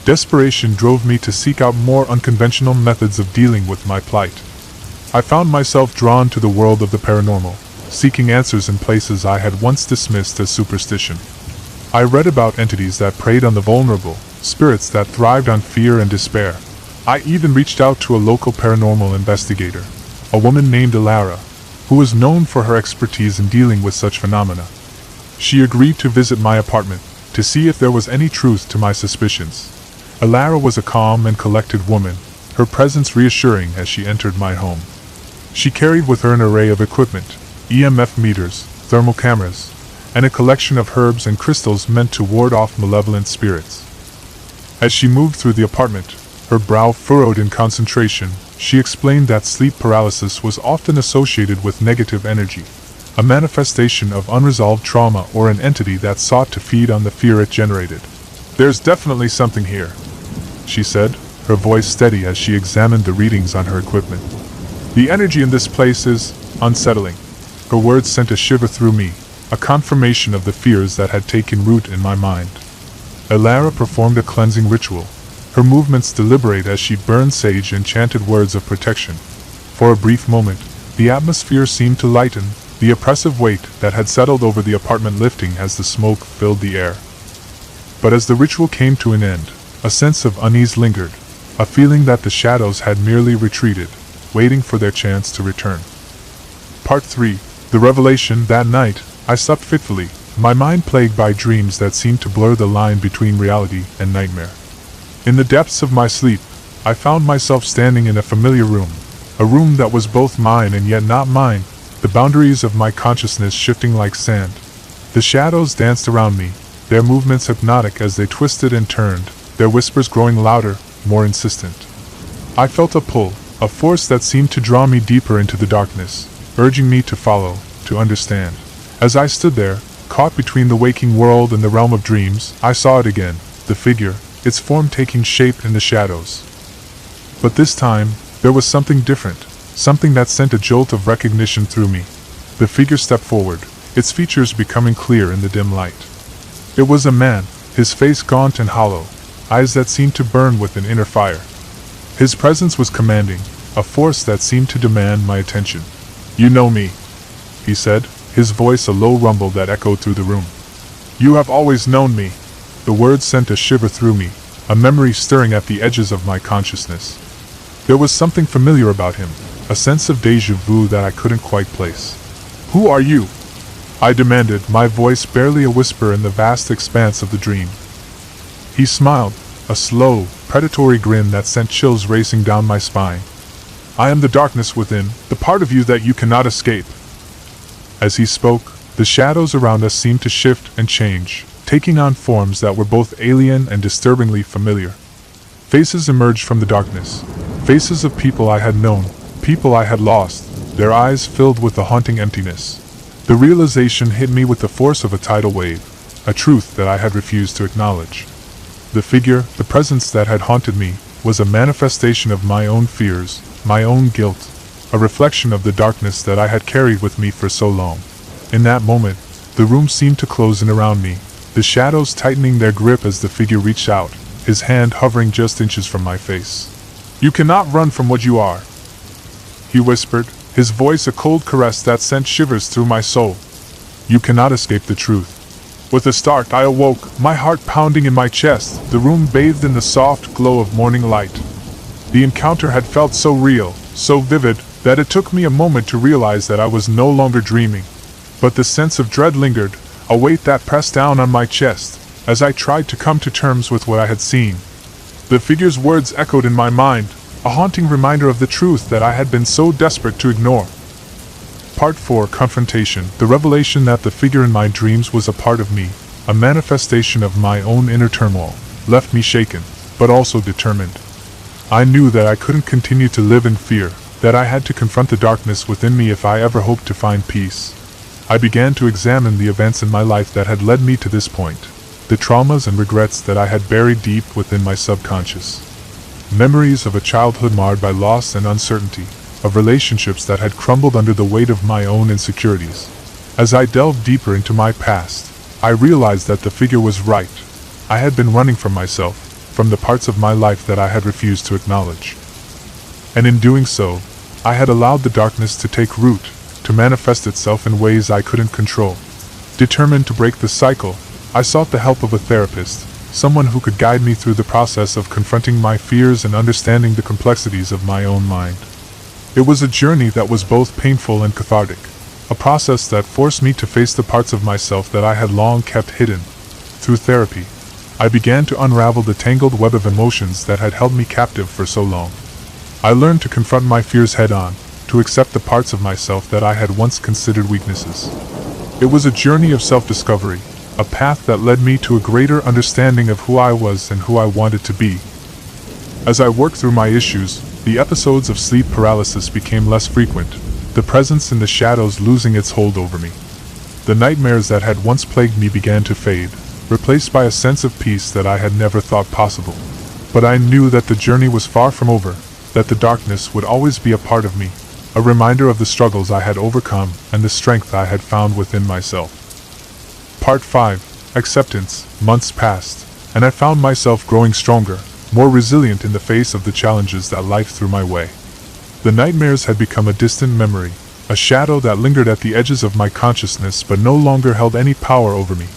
Desperation drove me to seek out more unconventional methods of dealing with my plight. I found myself drawn to the world of the paranormal, seeking answers in places I had once dismissed as superstition. I read about entities that preyed on the vulnerable, spirits that thrived on fear and despair. I even reached out to a local paranormal investigator, a woman named Alara, who was known for her expertise in dealing with such phenomena. She agreed to visit my apartment, to see if there was any truth to my suspicions. Alara was a calm and collected woman, her presence reassuring as she entered my home. She carried with her an array of equipment, EMF meters, thermal cameras, and a collection of herbs and crystals meant to ward off malevolent spirits. As she moved through the apartment, her brow furrowed in concentration, she explained that sleep paralysis was often associated with negative energy, a manifestation of unresolved trauma or an entity that sought to feed on the fear it generated. "There's definitely something here," she said, her voice steady as she examined the readings on her equipment. "The energy in this place is unsettling." Her words sent a shiver through me, a confirmation of the fears that had taken root in my mind. Alara performed a cleansing ritual, her movements deliberate as she burned sage and chanted words of protection. For a brief moment, the atmosphere seemed to lighten, the oppressive weight that had settled over the apartment lifting as the smoke filled the air. But as the ritual came to an end, a sense of unease lingered, a feeling that the shadows had merely retreated, waiting for their chance to return. Part 3. The revelation. That night, I slept fitfully, my mind plagued by dreams that seemed to blur the line between reality and nightmare. In the depths of my sleep, I found myself standing in a familiar room, a room that was both mine and yet not mine, the boundaries of my consciousness shifting like sand. The shadows danced around me, their movements hypnotic as they twisted and turned, their whispers growing louder, more insistent. I felt a pull, a force that seemed to draw me deeper into the darkness, urging me to follow, to understand. As I stood there, caught between the waking world and the realm of dreams, I saw it again, the figure, its form taking shape in the shadows. But this time, there was something different, something that sent a jolt of recognition through me. The figure stepped forward, its features becoming clear in the dim light. It was a man, his face gaunt and hollow, eyes that seemed to burn with an inner fire. His presence was commanding, a force that seemed to demand my attention. "You know me," he said, his voice a low rumble that echoed through the room. "You have always known me." The words sent a shiver through me, a memory stirring at the edges of my consciousness. There was something familiar about him, a sense of déjà vu that I couldn't quite place. "Who are you?" I demanded, my voice barely a whisper in the vast expanse of the dream. He smiled, a slow, predatory grin that sent chills racing down my spine. "I am the darkness within, the part of you that you cannot escape." As he spoke, the shadows around us seemed to shift and change, taking on forms that were both alien and disturbingly familiar. Faces emerged from the darkness, faces of people I had known, people I had lost, their eyes filled with a haunting emptiness. The realization hit me with the force of a tidal wave, a truth that I had refused to acknowledge. The figure, the presence that had haunted me, was a manifestation of my own fears, my own guilt, a reflection of the darkness that I had carried with me for so long. In that moment, the room seemed to close in around me, the shadows tightening their grip as the figure reached out, his hand hovering just inches from my face. "You cannot run from what you are," he whispered, his voice a cold caress that sent shivers through my soul. "You cannot escape the truth." With a start, I awoke, my heart pounding in my chest, the room bathed in the soft glow of morning light. The encounter had felt so real, so vivid, that it took me a moment to realize that I was no longer dreaming. But the sense of dread lingered, a weight that pressed down on my chest, as I tried to come to terms with what I had seen. The figure's words echoed in my mind, a haunting reminder of the truth that I had been so desperate to ignore. Part 4: Confrontation. The revelation that the figure in my dreams was a part of me, a manifestation of my own inner turmoil, left me shaken, but also determined. I knew that I couldn't continue to live in fear, that I had to confront the darkness within me if I ever hoped to find peace. I began to examine the events in my life that had led me to this point, the traumas and regrets that I had buried deep within my subconscious. Memories of a childhood marred by loss and uncertainty, of relationships that had crumbled under the weight of my own insecurities. As I delved deeper into my past, I realized that the figure was right. I had been running from myself, from the parts of my life that I had refused to acknowledge. And in doing so, I had allowed the darkness to take root, to manifest itself in ways I couldn't control. Determined to break the cycle, I sought the help of a therapist, someone who could guide me through the process of confronting my fears and understanding the complexities of my own mind. It was a journey that was both painful and cathartic, a process that forced me to face the parts of myself that I had long kept hidden. Through therapy, I began to unravel the tangled web of emotions that had held me captive for so long. I learned to confront my fears head-on, to accept the parts of myself that I had once considered weaknesses. It was a journey of self-discovery, a path that led me to a greater understanding of who I was and who I wanted to be. As I worked through my issues, the episodes of sleep paralysis became less frequent, the presence in the shadows losing its hold over me. The nightmares that had once plagued me began to fade, replaced by a sense of peace that I had never thought possible. But I knew that the journey was far from over, that the darkness would always be a part of me, a reminder of the struggles I had overcome and the strength I had found within myself. Part 5: Acceptance. Months passed, and I found myself growing stronger, more resilient in the face of the challenges that life threw my way. The nightmares had become a distant memory, a shadow that lingered at the edges of my consciousness but no longer held any power over me.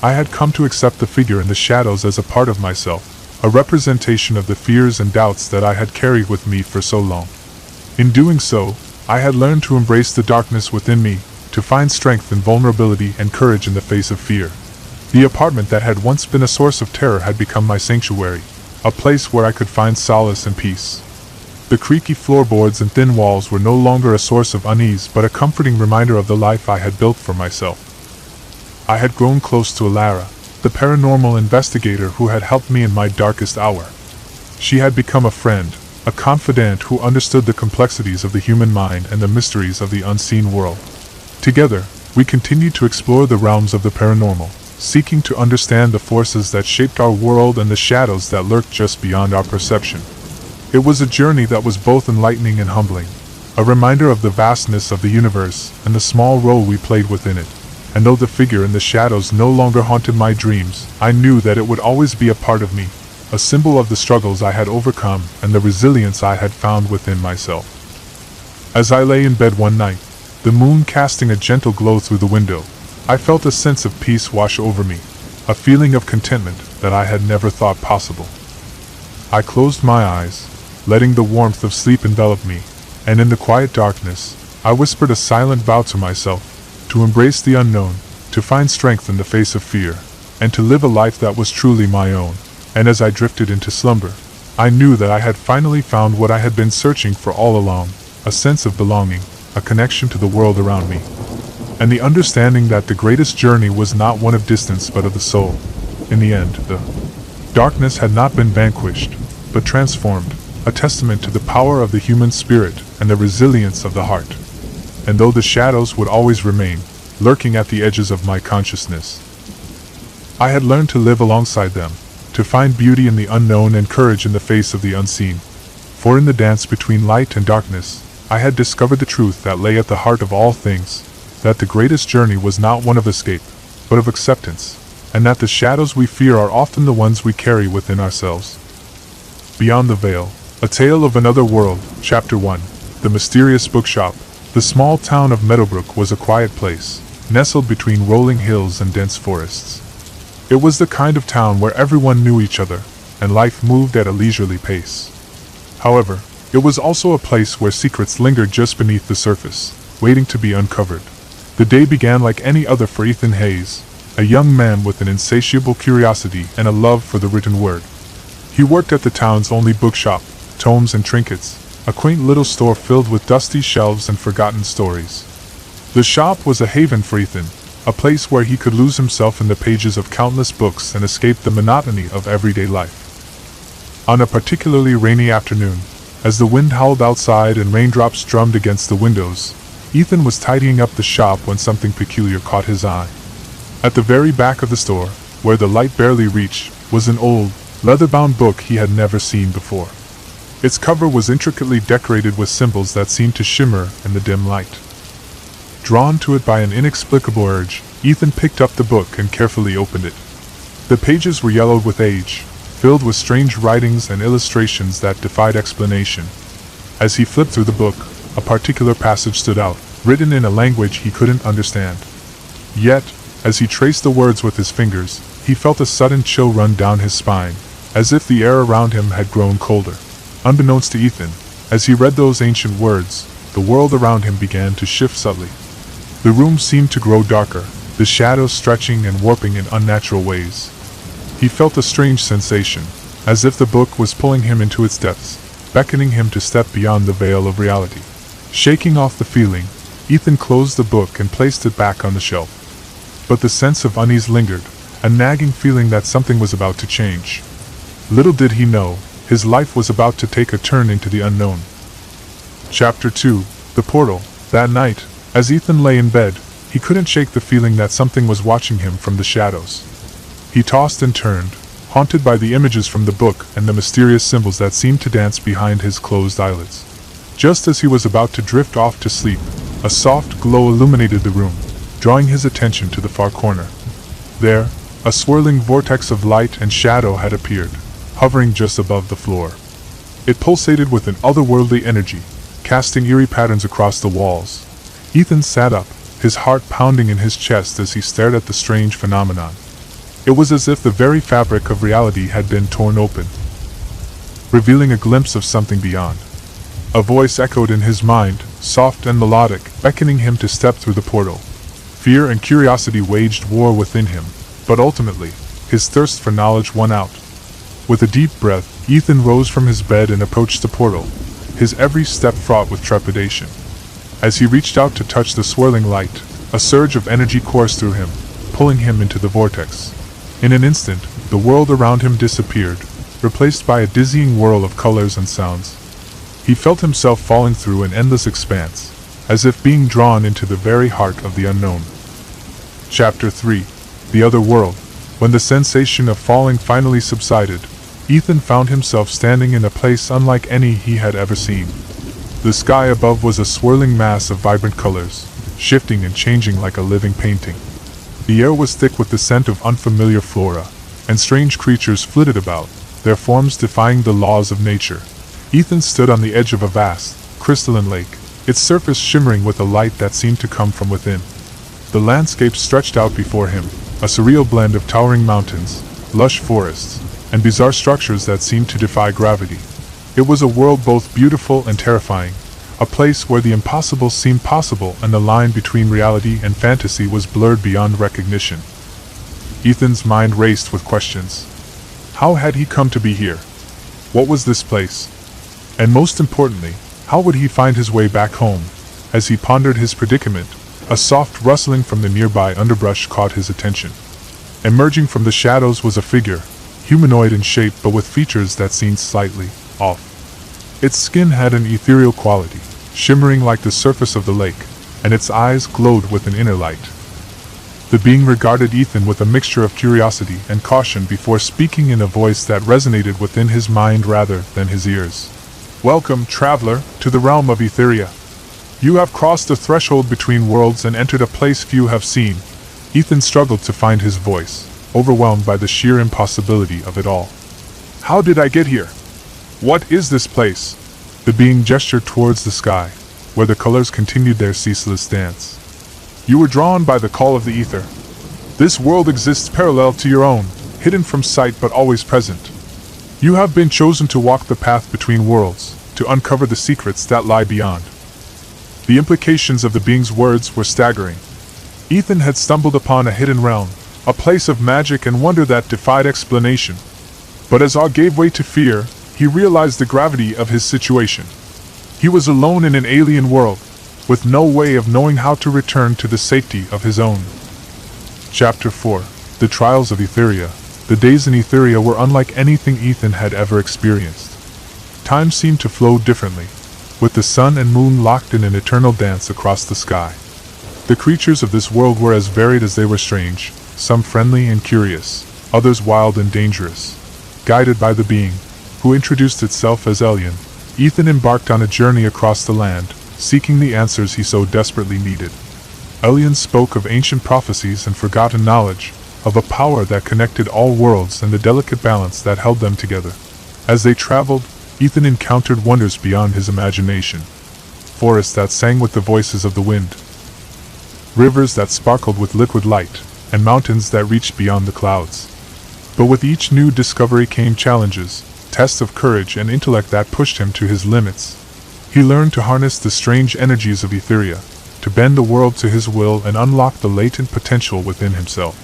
I had come to accept the figure in the shadows as a part of myself, a representation of the fears and doubts that I had carried with me for so long. In doing so, I had learned to embrace the darkness within me, to find strength in vulnerability and courage in the face of fear. The apartment that had once been a source of terror had become my sanctuary, a place where I could find solace and peace. The creaky floorboards and thin walls were no longer a source of unease but a comforting reminder of the life I had built for myself. I had grown close to Alara, the paranormal investigator who had helped me in my darkest hour. She had become a friend, a confidant who understood the complexities of the human mind and the mysteries of the unseen world. Together, we continued to explore the realms of the paranormal, seeking to understand the forces that shaped our world and the shadows that lurked just beyond our perception. It was a journey that was both enlightening and humbling, a reminder of the vastness of the universe and the small role we played within it. And though the figure in the shadows no longer haunted my dreams, I knew that it would always be a part of me, a symbol of the struggles I had overcome and the resilience I had found within myself. As I lay in bed one night, the moon casting a gentle glow through the window, I felt a sense of peace wash over me, a feeling of contentment that I had never thought possible. I closed my eyes, letting the warmth of sleep envelop me, and in the quiet darkness, I whispered a silent vow to myself, to embrace the unknown, to find strength in the face of fear, and to live a life that was truly my own. And as I drifted into slumber, I knew that I had finally found what I had been searching for all along, a sense of belonging, a connection to the world around me, and the understanding that the greatest journey was not one of distance but of the soul. In the end, the darkness had not been vanquished, but transformed, a testament to the power of the human spirit and the resilience of the heart. And though the shadows would always remain, lurking at the edges of my consciousness, I had learned to live alongside them, to find beauty in the unknown and courage in the face of the unseen. For in the dance between light and darkness, I had discovered the truth that lay at the heart of all things, that the greatest journey was not one of escape, but of acceptance. and that the shadows we fear are often the ones we carry within ourselves. Beyond the Veil, A Tale of Another World, Chapter 1, The Mysterious Bookshop. The small town of Meadowbrook was a quiet place, nestled between rolling hills and dense forests. It was the kind of town where everyone knew each other, and life moved at a leisurely pace. However, it was also a place where secrets lingered just beneath the surface, waiting to be uncovered. The day began like any other for Ethan Hayes, a young man with an insatiable curiosity and a love for the written word. He worked at the town's only bookshop, tomes and trinkets, a quaint little store filled with dusty shelves and forgotten stories. The shop was a haven for Ethan, a place where he could lose himself in the pages of countless books and escape the monotony of everyday life. On a particularly rainy afternoon, as the wind howled outside and raindrops drummed against the windows, Ethan was tidying up the shop when something peculiar caught his eye. At the very back of the store, where the light barely reached, was an old, leather-bound book he had never seen before. Its cover was intricately decorated with symbols that seemed to shimmer in the dim light. Drawn to it by an inexplicable urge, Ethan picked up the book and carefully opened it. The pages were yellowed with age, filled with strange writings and illustrations that defied explanation. As he flipped through the book, a particular passage stood out, written in a language he couldn't understand. Yet, as he traced the words with his fingers, he felt a sudden chill run down his spine, as if the air around him had grown colder. Unbeknownst to Ethan, as he read those ancient words, the world around him began to shift subtly. The room seemed to grow darker, the shadows stretching and warping in unnatural ways. He felt a strange sensation, as if the book was pulling him into its depths, beckoning him to step beyond the veil of reality. Shaking off the feeling, Ethan closed the book and placed it back on the shelf. But the sense of unease lingered, a nagging feeling that something was about to change. Little did he know, his life was about to take a turn into the unknown. Chapter 2, The Portal. That night, as Ethan lay in bed, he couldn't shake the feeling that something was watching him from the shadows. He tossed and turned, haunted by the images from the book and the mysterious symbols that seemed to dance behind his closed eyelids. Just as he was about to drift off to sleep, a soft glow illuminated the room, drawing his attention to the far corner. There, a swirling vortex of light and shadow had appeared, hovering just above the floor. It pulsated with an otherworldly energy, casting eerie patterns across the walls. Ethan sat up, his heart pounding in his chest as he stared at the strange phenomenon. It was as if the very fabric of reality had been torn open, revealing a glimpse of something beyond. A voice echoed in his mind, soft and melodic, beckoning him to step through the portal. Fear and curiosity waged war within him, but ultimately, his thirst for knowledge won out. With a deep breath, Ethan rose from his bed and approached the portal, his every step fraught with trepidation. As he reached out to touch the swirling light, a surge of energy coursed through him, pulling him into the vortex. In an instant, the world around him disappeared, replaced by a dizzying whirl of colors and sounds. He felt himself falling through an endless expanse, as if being drawn into the very heart of the unknown. Chapter 3, The Other World. When the sensation of falling finally subsided, Ethan found himself standing in a place unlike any he had ever seen. The sky above was a swirling mass of vibrant colors, shifting and changing like a living painting. The air was thick with the scent of unfamiliar flora, and strange creatures flitted about, their forms defying the laws of nature. Ethan stood on the edge of a vast, crystalline lake, its surface shimmering with a light that seemed to come from within. The landscape stretched out before him, a surreal blend of towering mountains, lush forests, and bizarre structures that seemed to defy gravity. It was a world both beautiful and terrifying, a place where the impossible seemed possible and the line between reality and fantasy was blurred beyond recognition. Ethan's mind raced with questions. How had he come to be here? What was this place? And most importantly, how would he find his way back home? As he pondered his predicament, a soft rustling from the nearby underbrush caught his attention. Emerging from the shadows was a figure, humanoid in shape but with features that seemed slightly off. Its skin had an ethereal quality, shimmering like the surface of the lake, and its eyes glowed with an inner light. The being regarded Ethan with a mixture of curiosity and caution before speaking in a voice that resonated within his mind rather than his ears. Welcome, traveler, to the realm of Etheria. You have crossed the threshold between worlds and entered a place few have seen. Ethan struggled to find his voice, overwhelmed by the sheer impossibility of it all. "How did I get here? What is this place?" The being gestured towards the sky, where the colors continued their ceaseless dance. "You were drawn by the call of the ether. This world exists parallel to your own, hidden from sight but always present. You have been chosen to walk the path between worlds, to uncover the secrets that lie beyond." The implications of the being's words were staggering. Ethan had stumbled upon a hidden realm, a place of magic and wonder that defied explanation. But as awe gave way to fear, he realized the gravity of his situation. He was alone in an alien world, with no way of knowing how to return to the safety of his own. Chapter 4. The Trials of Etheria. The days in Etheria were unlike anything Ethan had ever experienced. Time seemed to flow differently, with the sun and moon locked in an eternal dance across the sky. The creatures of this world were as varied as they were strange, some friendly and curious, others wild and dangerous. Guided by the being, who introduced itself as Elyon, Ethan embarked on a journey across the land, seeking the answers he so desperately needed. Elyon spoke of ancient prophecies and forgotten knowledge, of a power that connected all worlds and the delicate balance that held them together. As they traveled, Ethan encountered wonders beyond his imagination. Forests that sang with the voices of the wind, rivers that sparkled with liquid light, and mountains that reached beyond the clouds. But with each new discovery came challenges, tests of courage and intellect that pushed him to his limits. He learned to harness the strange energies of Etheria, to bend the world to his will and unlock the latent potential within himself.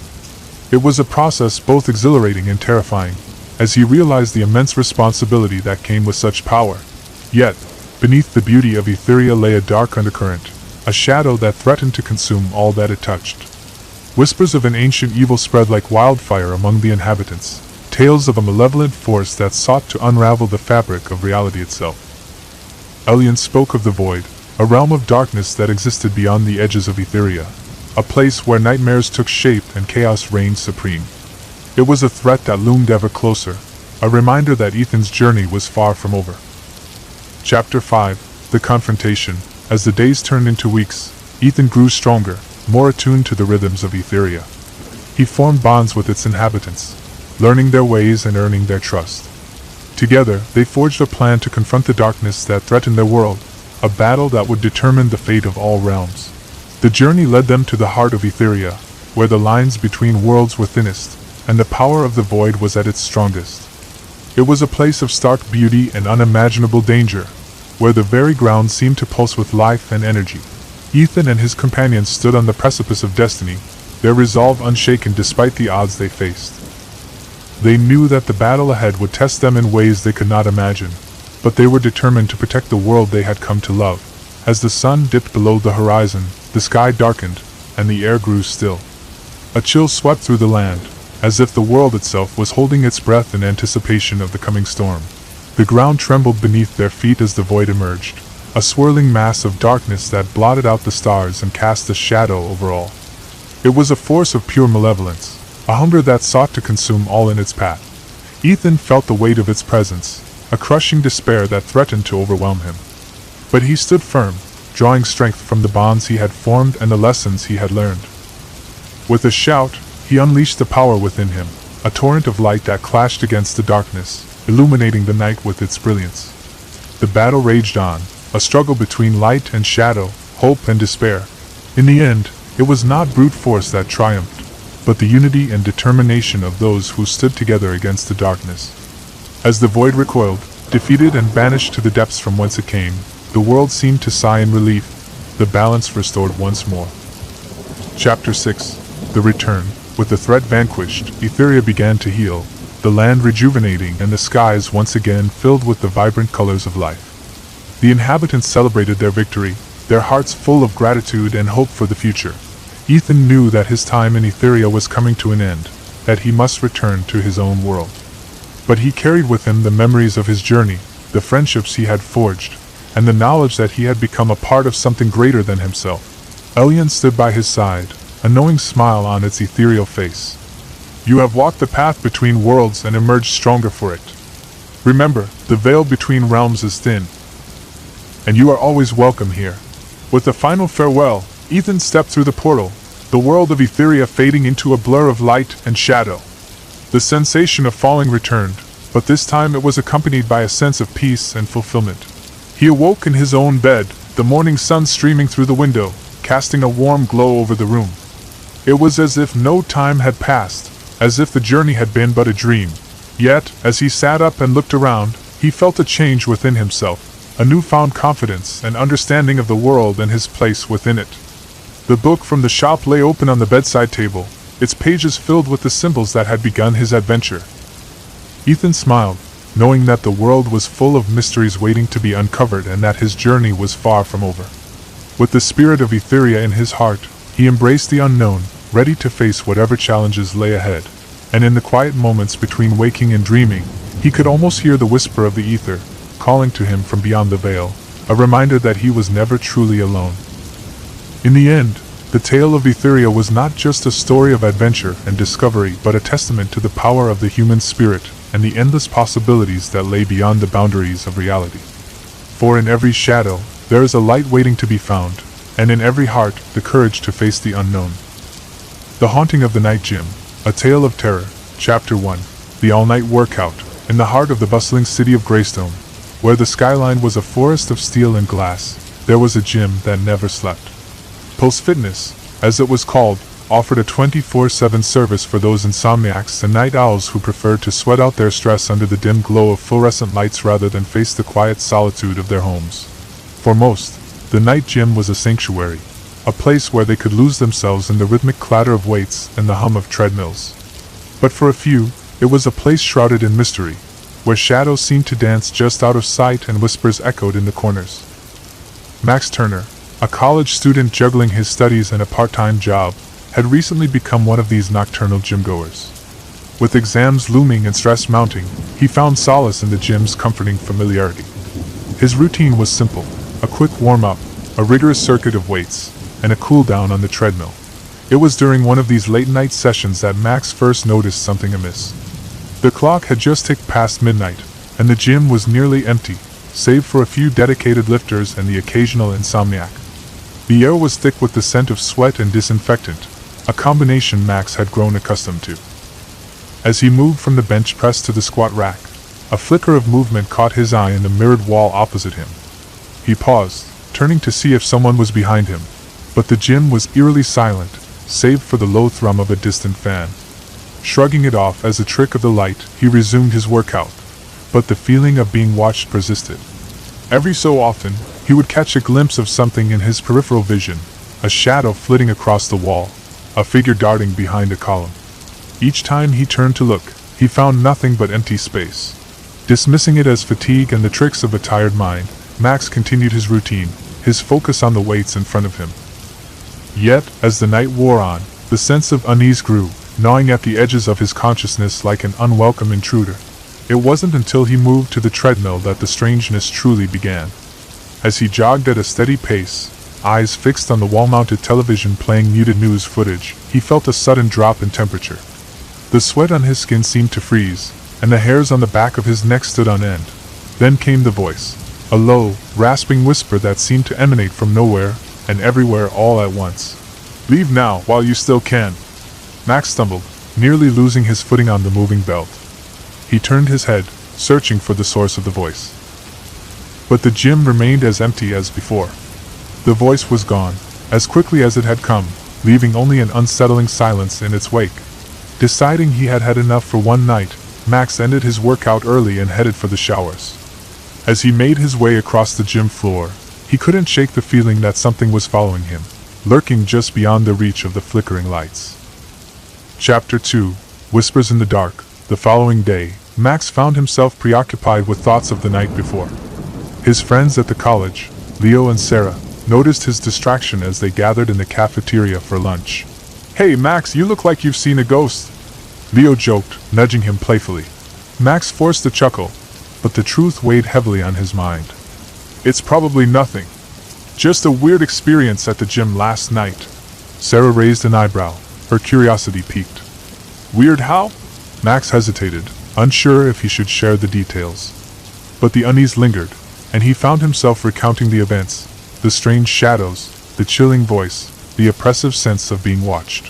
It was a process both exhilarating and terrifying, as he realized the immense responsibility that came with such power. Yet, beneath the beauty of Etheria lay a dark undercurrent, a shadow that threatened to consume all that it touched. Whispers of an ancient evil spread like wildfire among the inhabitants, tales of a malevolent force that sought to unravel the fabric of reality itself. Elyon spoke of the void, a realm of darkness that existed beyond the edges of Etheria, a place where nightmares took shape and chaos reigned supreme. It was a threat that loomed ever closer, a reminder that Ethan's journey was far from over. Chapter 5. The Confrontation. As the days turned into weeks, Ethan grew stronger, more attuned to the rhythms of Etheria. He formed bonds with its inhabitants, learning their ways and earning their trust. Together, they forged a plan to confront the darkness that threatened their world, a battle that would determine the fate of all realms. The journey led them to the heart of Etheria, where the lines between worlds were thinnest, and the power of the void was at its strongest. It was a place of stark beauty and unimaginable danger, where the very ground seemed to pulse with life and energy. Ethan and his companions stood on the precipice of destiny, their resolve unshaken despite the odds they faced. They knew that the battle ahead would test them in ways they could not imagine, but they were determined to protect the world they had come to love. As the sun dipped below the horizon, the sky darkened, and the air grew still. A chill swept through the land, as if the world itself was holding its breath in anticipation of the coming storm. The ground trembled beneath their feet as the void emerged, a swirling mass of darkness that blotted out the stars and cast a shadow over all. It was a force of pure malevolence, a hunger that sought to consume all in its path. Ethan felt the weight of its presence, a crushing despair that threatened to overwhelm him. But he stood firm, drawing strength from the bonds he had formed and the lessons he had learned. With a shout, he unleashed the power within him, a torrent of light that clashed against the darkness, illuminating the night with its brilliance. The battle raged on, a struggle between light and shadow, hope and despair. In the end, it was not brute force that triumphed, but the unity and determination of those who stood together against the darkness. As the void recoiled, defeated and banished to the depths from whence it came, the world seemed to sigh in relief, the balance restored once more. Chapter 6. The Return. With the threat vanquished, Etheria began to heal, the land rejuvenating and the skies once again filled with the vibrant colors of life. The inhabitants celebrated their victory, their hearts full of gratitude and hope for the future. Ethan knew that his time in Etheria was coming to an end, that he must return to his own world. But he carried with him the memories of his journey, the friendships he had forged, and the knowledge that he had become a part of something greater than himself. Elyon stood by his side, a knowing smile on its ethereal face. "You have walked the path between worlds and emerged stronger for it. Remember, the veil between realms is thin, and you are always welcome here." With a final farewell, Ethan stepped through the portal, the world of Etheria fading into a blur of light and shadow. The sensation of falling returned, but this time it was accompanied by a sense of peace and fulfillment. He awoke in his own bed, the morning sun streaming through the window, casting a warm glow over the room. It was as if no time had passed, as if the journey had been but a dream. Yet, as he sat up and looked around, he felt a change within himself, a newfound confidence and understanding of the world and his place within it. The book from the shop lay open on the bedside table, its pages filled with the symbols that had begun his adventure. Ethan smiled, knowing that the world was full of mysteries waiting to be uncovered and that his journey was far from over. With the spirit of Etheria in his heart, he embraced the unknown, ready to face whatever challenges lay ahead. And in the quiet moments between waking and dreaming, he could almost hear the whisper of the ether, calling to him from beyond the veil, a reminder that he was never truly alone. In the end, the tale of Etheria was not just a story of adventure and discovery but a testament to the power of the human spirit and the endless possibilities that lay beyond the boundaries of reality. For in every shadow, there is a light waiting to be found, and in every heart, the courage to face the unknown. The Haunting of the Night Gym, A Tale of Terror, Chapter 1, The All-Night Workout. In the heart of the bustling city of Greystone, where the skyline was a forest of steel and glass, there was a gym that never slept. Pulse Fitness, as it was called, offered a 24/7 service for those insomniacs and night owls who preferred to sweat out their stress under the dim glow of fluorescent lights rather than face the quiet solitude of their homes. For most, the night gym was a sanctuary, a place where they could lose themselves in the rhythmic clatter of weights and the hum of treadmills. But for a few, it was a place shrouded in mystery, where shadows seemed to dance just out of sight and whispers echoed in the corners. Max Turner, a college student juggling his studies and a part-time job, had recently become one of these nocturnal gym-goers. With exams looming and stress mounting, he found solace in the gym's comforting familiarity. His routine was simple: a quick warm-up, a rigorous circuit of weights, and a cool-down on the treadmill. It was during one of these late-night sessions that Max first noticed something amiss. The clock had just ticked past midnight, and the gym was nearly empty, save for a few dedicated lifters and the occasional insomniac. The air was thick with the scent of sweat and disinfectant, a combination Max had grown accustomed to. As he moved from the bench press to the squat rack, a flicker of movement caught his eye in the mirrored wall opposite him. He paused, turning to see if someone was behind him, but the gym was eerily silent, save for the low thrum of a distant fan. Shrugging it off as a trick of the light, he resumed his workout, but the feeling of being watched persisted. Every so often, he would catch a glimpse of something in his peripheral vision, a shadow flitting across the wall, a figure darting behind a column. Each time he turned to look, he found nothing but empty space. Dismissing it as fatigue and the tricks of a tired mind, Max continued his routine, his focus on the weights in front of him. Yet, as the night wore on, the sense of unease grew, gnawing at the edges of his consciousness like an unwelcome intruder. It wasn't until he moved to the treadmill that the strangeness truly began. As he jogged at a steady pace, eyes fixed on the wall-mounted television playing muted news footage, he felt a sudden drop in temperature. The sweat on his skin seemed to freeze, and the hairs on the back of his neck stood on end. Then came the voice, a low, rasping whisper that seemed to emanate from nowhere and everywhere all at once. "Leave now, while you still can." Max stumbled, nearly losing his footing on the moving belt. He turned his head, searching for the source of the voice. But the gym remained as empty as before. The voice was gone, as quickly as it had come, leaving only an unsettling silence in its wake. Deciding he had had enough for one night, Max ended his workout early and headed for the showers. As he made his way across the gym floor, he couldn't shake the feeling that something was following him, lurking just beyond the reach of the flickering lights. Chapter 2, Whispers in the Dark. The following day, Max found himself preoccupied with thoughts of the night before. His friends at the college, Leo and Sarah, noticed his distraction as they gathered in the cafeteria for lunch. "Hey Max, you look like you've seen a ghost," Leo joked, nudging him playfully. Max forced a chuckle, but the truth weighed heavily on his mind. "It's probably nothing. Just a weird experience at the gym last night." Sarah raised an eyebrow, her curiosity piqued. "Weird how?" Max hesitated, unsure if he should share the details. But the unease lingered, and he found himself recounting the events, the strange shadows, the chilling voice, the oppressive sense of being watched.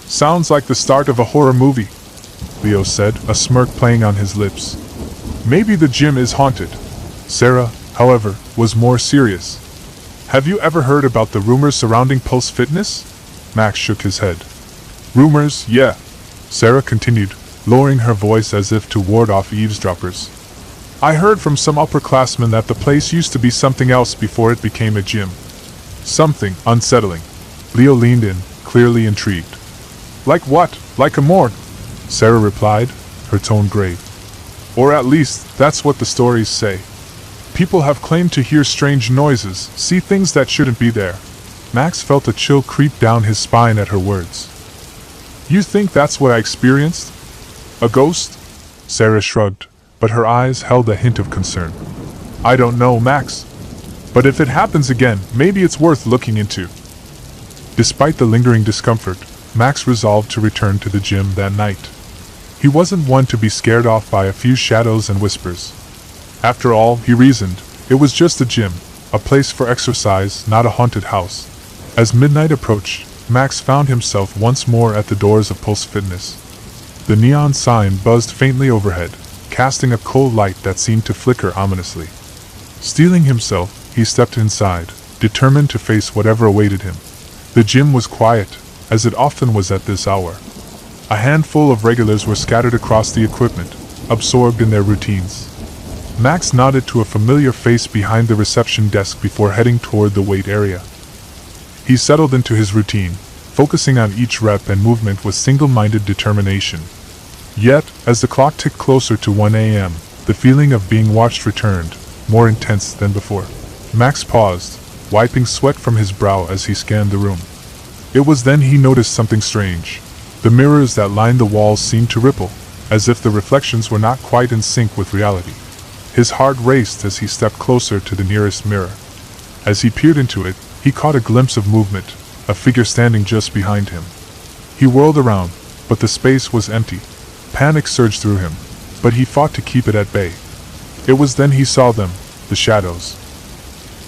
"Sounds like the start of a horror movie," Leo said, a smirk playing on his lips. "Maybe the gym is haunted." Sarah, however, was more serious. "Have you ever heard about the rumors surrounding Pulse Fitness?" Max shook his head. "Rumors, yeah," Sarah continued, lowering her voice as if to ward off eavesdroppers. "I heard from some upperclassmen that the place used to be something else before it became a gym. Something unsettling." Leo leaned in, clearly intrigued. "Like what? Like a morgue?" Sarah replied, her tone grave. "Or at least, that's what the stories say. People have claimed to hear strange noises, see things that shouldn't be there." Max felt a chill creep down his spine at her words. "You think that's what I experienced? A ghost?" Sarah shrugged, but her eyes held a hint of concern. "I don't know, Max. But if it happens again, maybe it's worth looking into." Despite the lingering discomfort, Max resolved to return to the gym that night. He wasn't one to be scared off by a few shadows and whispers. After all, he reasoned, it was just a gym, a place for exercise, not a haunted house. As midnight approached, Max found himself once more at the doors of Pulse Fitness. The neon sign buzzed faintly overhead, casting a cold light that seemed to flicker ominously. Steeling himself, he stepped inside, determined to face whatever awaited him. The gym was quiet, as it often was at this hour. A handful of regulars were scattered across the equipment, absorbed in their routines. Max nodded to a familiar face behind the reception desk before heading toward the weight area. He settled into his routine, focusing on each rep and movement with single-minded determination. Yet, as the clock ticked closer to 1 a.m., the feeling of being watched returned, more intense than before. Max paused, wiping sweat from his brow as he scanned the room. It was then he noticed something strange. The mirrors that lined the walls seemed to ripple, as if the reflections were not quite in sync with reality. His heart raced as he stepped closer to the nearest mirror. As he peered into it, he caught a glimpse of movement, a figure standing just behind him. He whirled around, but the space was empty. Panic surged through him, but he fought to keep it at bay. It was then he saw them, the shadows.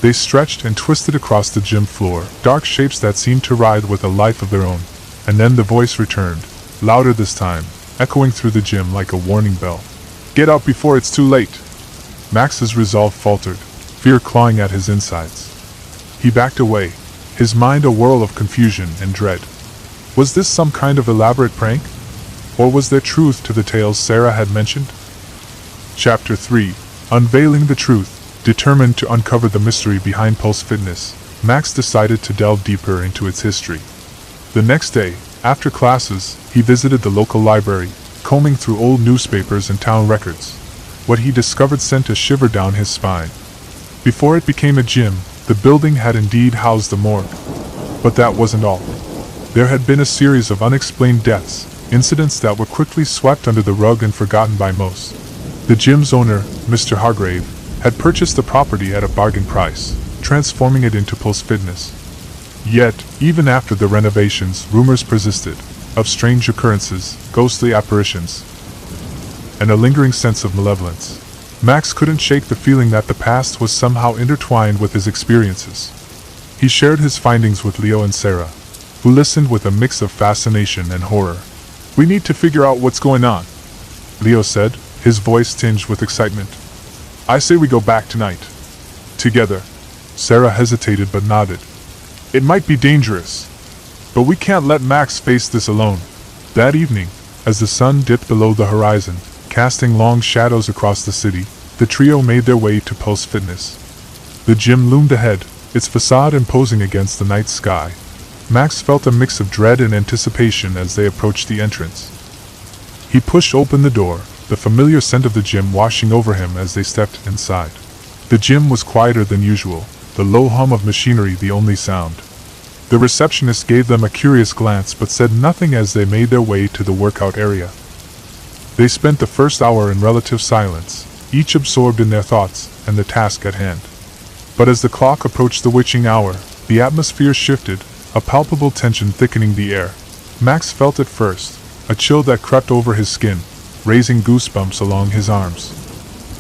They stretched and twisted across the gym floor, dark shapes that seemed to ride with a life of their own. And then the voice returned, louder this time, echoing through the gym like a warning bell. "Get out before it's too late." Max's resolve faltered, fear clawing at his insides. He backed away, his mind a whirl of confusion and dread. Was this some kind of elaborate prank? Or was there truth to the tales Sarah had mentioned? Chapter 3. Unveiling the Truth. Determined to uncover the mystery behind Pulse Fitness, Max decided to delve deeper into its history. The next day, after classes, he visited the local library, combing through old newspapers and town records. What he discovered sent a shiver down his spine. Before it became a gym, the building had indeed housed the morgue. But that wasn't all. There had been a series of unexplained deaths, incidents that were quickly swept under the rug and forgotten by most. The gym's owner, Mr. Hargrave, had purchased the property at a bargain price, transforming it into Pulse Fitness. Yet, even after the renovations, rumors persisted, of strange occurrences, ghostly apparitions, and a lingering sense of malevolence. Max couldn't shake the feeling that the past was somehow intertwined with his experiences. He shared his findings with Leo and Sarah, who listened with a mix of fascination and horror. "We need to figure out what's going on," Leo said, his voice tinged with excitement. "I say we go back tonight. Together." Sarah hesitated but nodded. "It might be dangerous, but we can't let Max face this alone." That evening, as the sun dipped below the horizon, casting long shadows across the city, the trio made their way to Pulse Fitness. The gym loomed ahead, its facade imposing against the night sky. Max felt a mix of dread and anticipation as they approached the entrance. He pushed open the door, the familiar scent of the gym washing over him as they stepped inside. The gym was quieter than usual, the low hum of machinery the only sound. The receptionist gave them a curious glance but said nothing as they made their way to the workout area. They spent the first hour in relative silence, each absorbed in their thoughts and the task at hand. But as the clock approached the witching hour, the atmosphere shifted, a palpable tension thickening the air. Max felt it first, a chill that crept over his skin, raising goosebumps along his arms.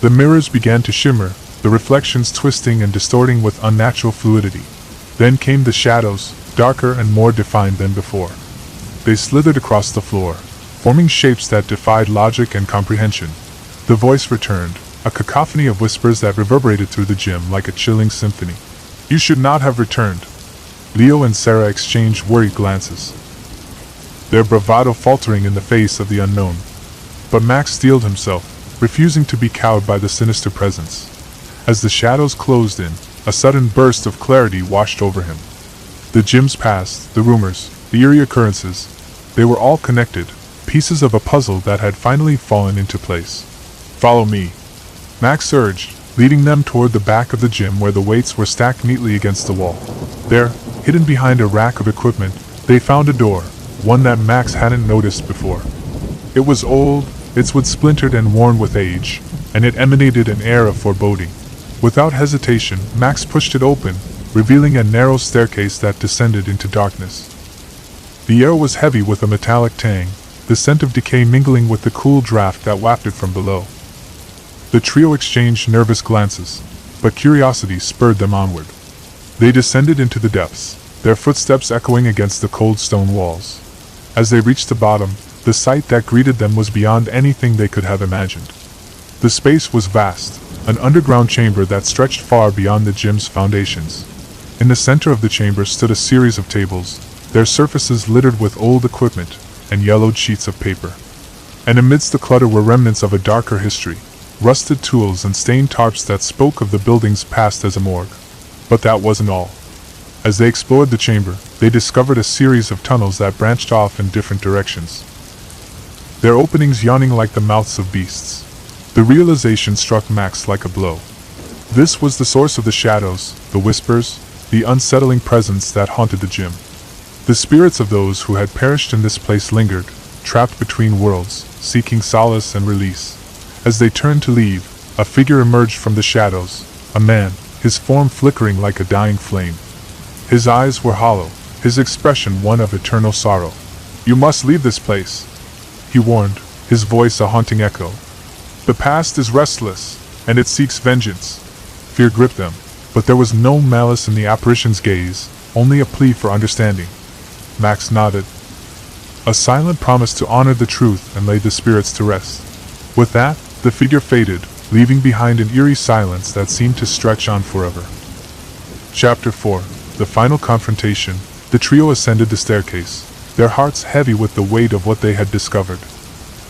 The mirrors began to shimmer, the reflections twisting and distorting with unnatural fluidity. Then came the shadows, darker and more defined than before. They slithered across the floor, forming shapes that defied logic and comprehension. The voice returned, a cacophony of whispers that reverberated through the gym like a chilling symphony. "You should not have returned." Leo and Sarah exchanged worried glances, their bravado faltering in the face of the unknown. But Max steeled himself, refusing to be cowed by the sinister presence. As the shadows closed in, a sudden burst of clarity washed over him. The gym's past, the rumors, the eerie occurrences, they were all connected, pieces of a puzzle that had finally fallen into place. "Follow me," Max urged, leading them toward the back of the gym where the weights were stacked neatly against the wall. There, hidden behind a rack of equipment, they found a door, one that Max hadn't noticed before. It was old, its wood splintered and worn with age, and it emanated an air of foreboding. Without hesitation, Max pushed it open, revealing a narrow staircase that descended into darkness. The air was heavy with a metallic tang, the scent of decay mingling with the cool draft that wafted from below. The trio exchanged nervous glances, but curiosity spurred them onward. They descended into the depths, their footsteps echoing against the cold stone walls. As they reached the bottom, the sight that greeted them was beyond anything they could have imagined. The space was vast, an underground chamber that stretched far beyond the gym's foundations. In the center of the chamber stood a series of tables, their surfaces littered with old equipment and yellowed sheets of paper. And amidst the clutter were remnants of a darker history, rusted tools and stained tarps that spoke of the building's past as a morgue. But that wasn't all. As they explored the chamber, they discovered a series of tunnels that branched off in different directions, their openings yawning like the mouths of beasts. The realization struck Max like a blow. This was the source of the shadows, the whispers, the unsettling presence that haunted the gym. The spirits of those who had perished in this place lingered, trapped between worlds, seeking solace and release. As they turned to leave, a figure emerged from the shadows, a man, his form flickering like a dying flame. His eyes were hollow, his expression one of eternal sorrow. "You must leave this place," he warned, his voice a haunting echo. "The past is restless, and it seeks vengeance." Fear gripped them, but there was no malice in the apparition's gaze, only a plea for understanding. Max nodded, a silent promise to honor the truth and lay the spirits to rest. With that, the figure faded, leaving behind an eerie silence that seemed to stretch on forever. Chapter 4. The Final Confrontation. The trio ascended the staircase, their hearts heavy with the weight of what they had discovered.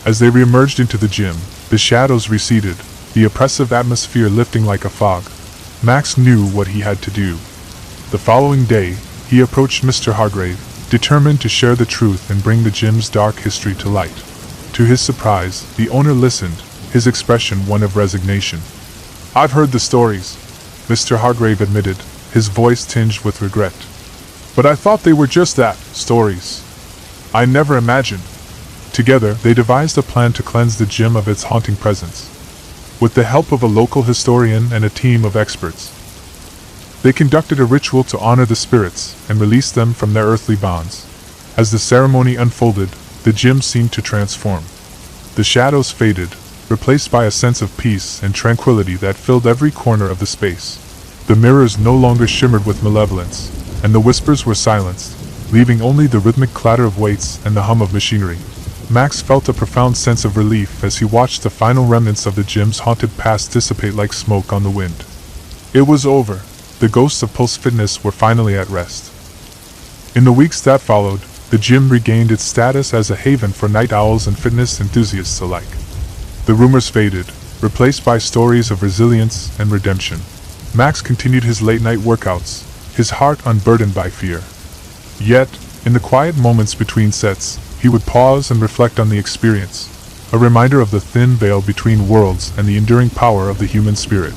As they reemerged into the gym, the shadows receded, the oppressive atmosphere lifting like a fog. Max knew what he had to do. The following day, he approached Mr. Hargrave, determined to share the truth and bring the gym's dark history to light. To his surprise, the owner listened, his expression one of resignation. "I've heard the stories," Mr. Hargrave admitted, his voice tinged with regret. "But I thought they were just that, stories. I never imagined." Together, they devised a plan to cleanse the gym of its haunting presence. With the help of a local historian and a team of experts, they conducted a ritual to honor the spirits and release them from their earthly bonds. As the ceremony unfolded, the gym seemed to transform. The shadows faded, replaced by a sense of peace and tranquility that filled every corner of the space. The mirrors no longer shimmered with malevolence, and the whispers were silenced, leaving only the rhythmic clatter of weights and the hum of machinery. Max felt a profound sense of relief as he watched the final remnants of the gym's haunted past dissipate like smoke on the wind. It was over. The ghosts of Pulse Fitness were finally at rest. In the weeks that followed, the gym regained its status as a haven for night owls and fitness enthusiasts alike. The rumors faded, replaced by stories of resilience and redemption. Max continued his late-night workouts, his heart unburdened by fear. Yet, in the quiet moments between sets, he would pause and reflect on the experience, a reminder of the thin veil between worlds and the enduring power of the human spirit.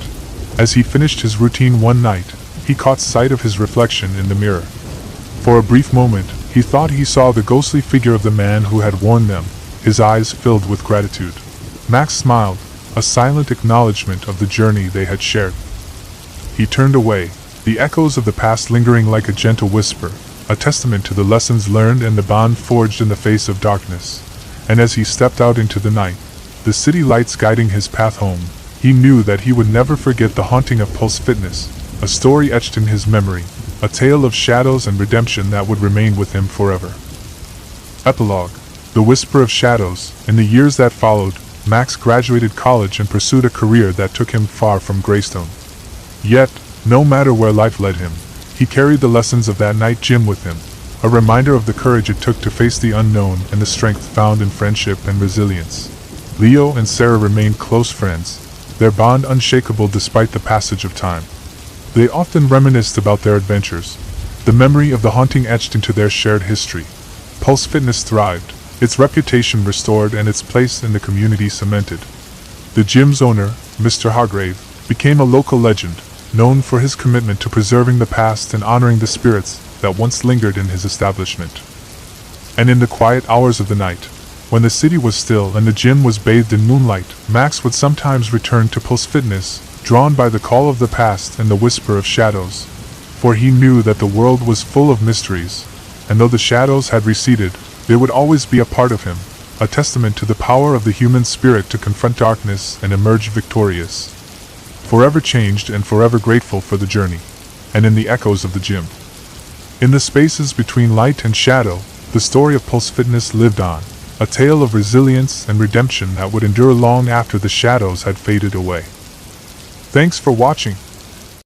As he finished his routine one night, he caught sight of his reflection in the mirror. For a brief moment, he thought he saw the ghostly figure of the man who had warned them, his eyes filled with gratitude. Max smiled, a silent acknowledgement of the journey they had shared. He turned away, the echoes of the past lingering like a gentle whisper, a testament to the lessons learned and the bond forged in the face of darkness. And as he stepped out into the night, the city lights guiding his path home, he knew that he would never forget the haunting of Pulse Fitness, a story etched in his memory, a tale of shadows and redemption that would remain with him forever. Epilogue: The Whisper of Shadows. In the years that followed, Max graduated college and pursued a career that took him far from Greystone. Yet, no matter where life led him, he carried the lessons of that night gym with him, a reminder of the courage it took to face the unknown and the strength found in friendship and resilience. Leo and Sarah remained close friends, their bond unshakable despite the passage of time. They often reminisced about their adventures, the memory of the haunting etched into their shared history. Pulse Fitness thrived, its reputation restored and its place in the community cemented. The gym's owner, Mr. Hargrave, became a local legend, known for his commitment to preserving the past and honoring the spirits that once lingered in his establishment. And in the quiet hours of the night, when the city was still and the gym was bathed in moonlight, Max would sometimes return to Pulse Fitness, drawn by the call of the past and the whisper of shadows. For he knew that the world was full of mysteries, and though the shadows had receded, they would always be a part of him, a testament to the power of the human spirit to confront darkness and emerge victorious. Forever changed and forever grateful for the journey, and in the echoes of the gym. In the spaces between light and shadow, the story of Pulse Fitness lived on, a tale of resilience and redemption that would endure long after the shadows had faded away. Thanks for watching.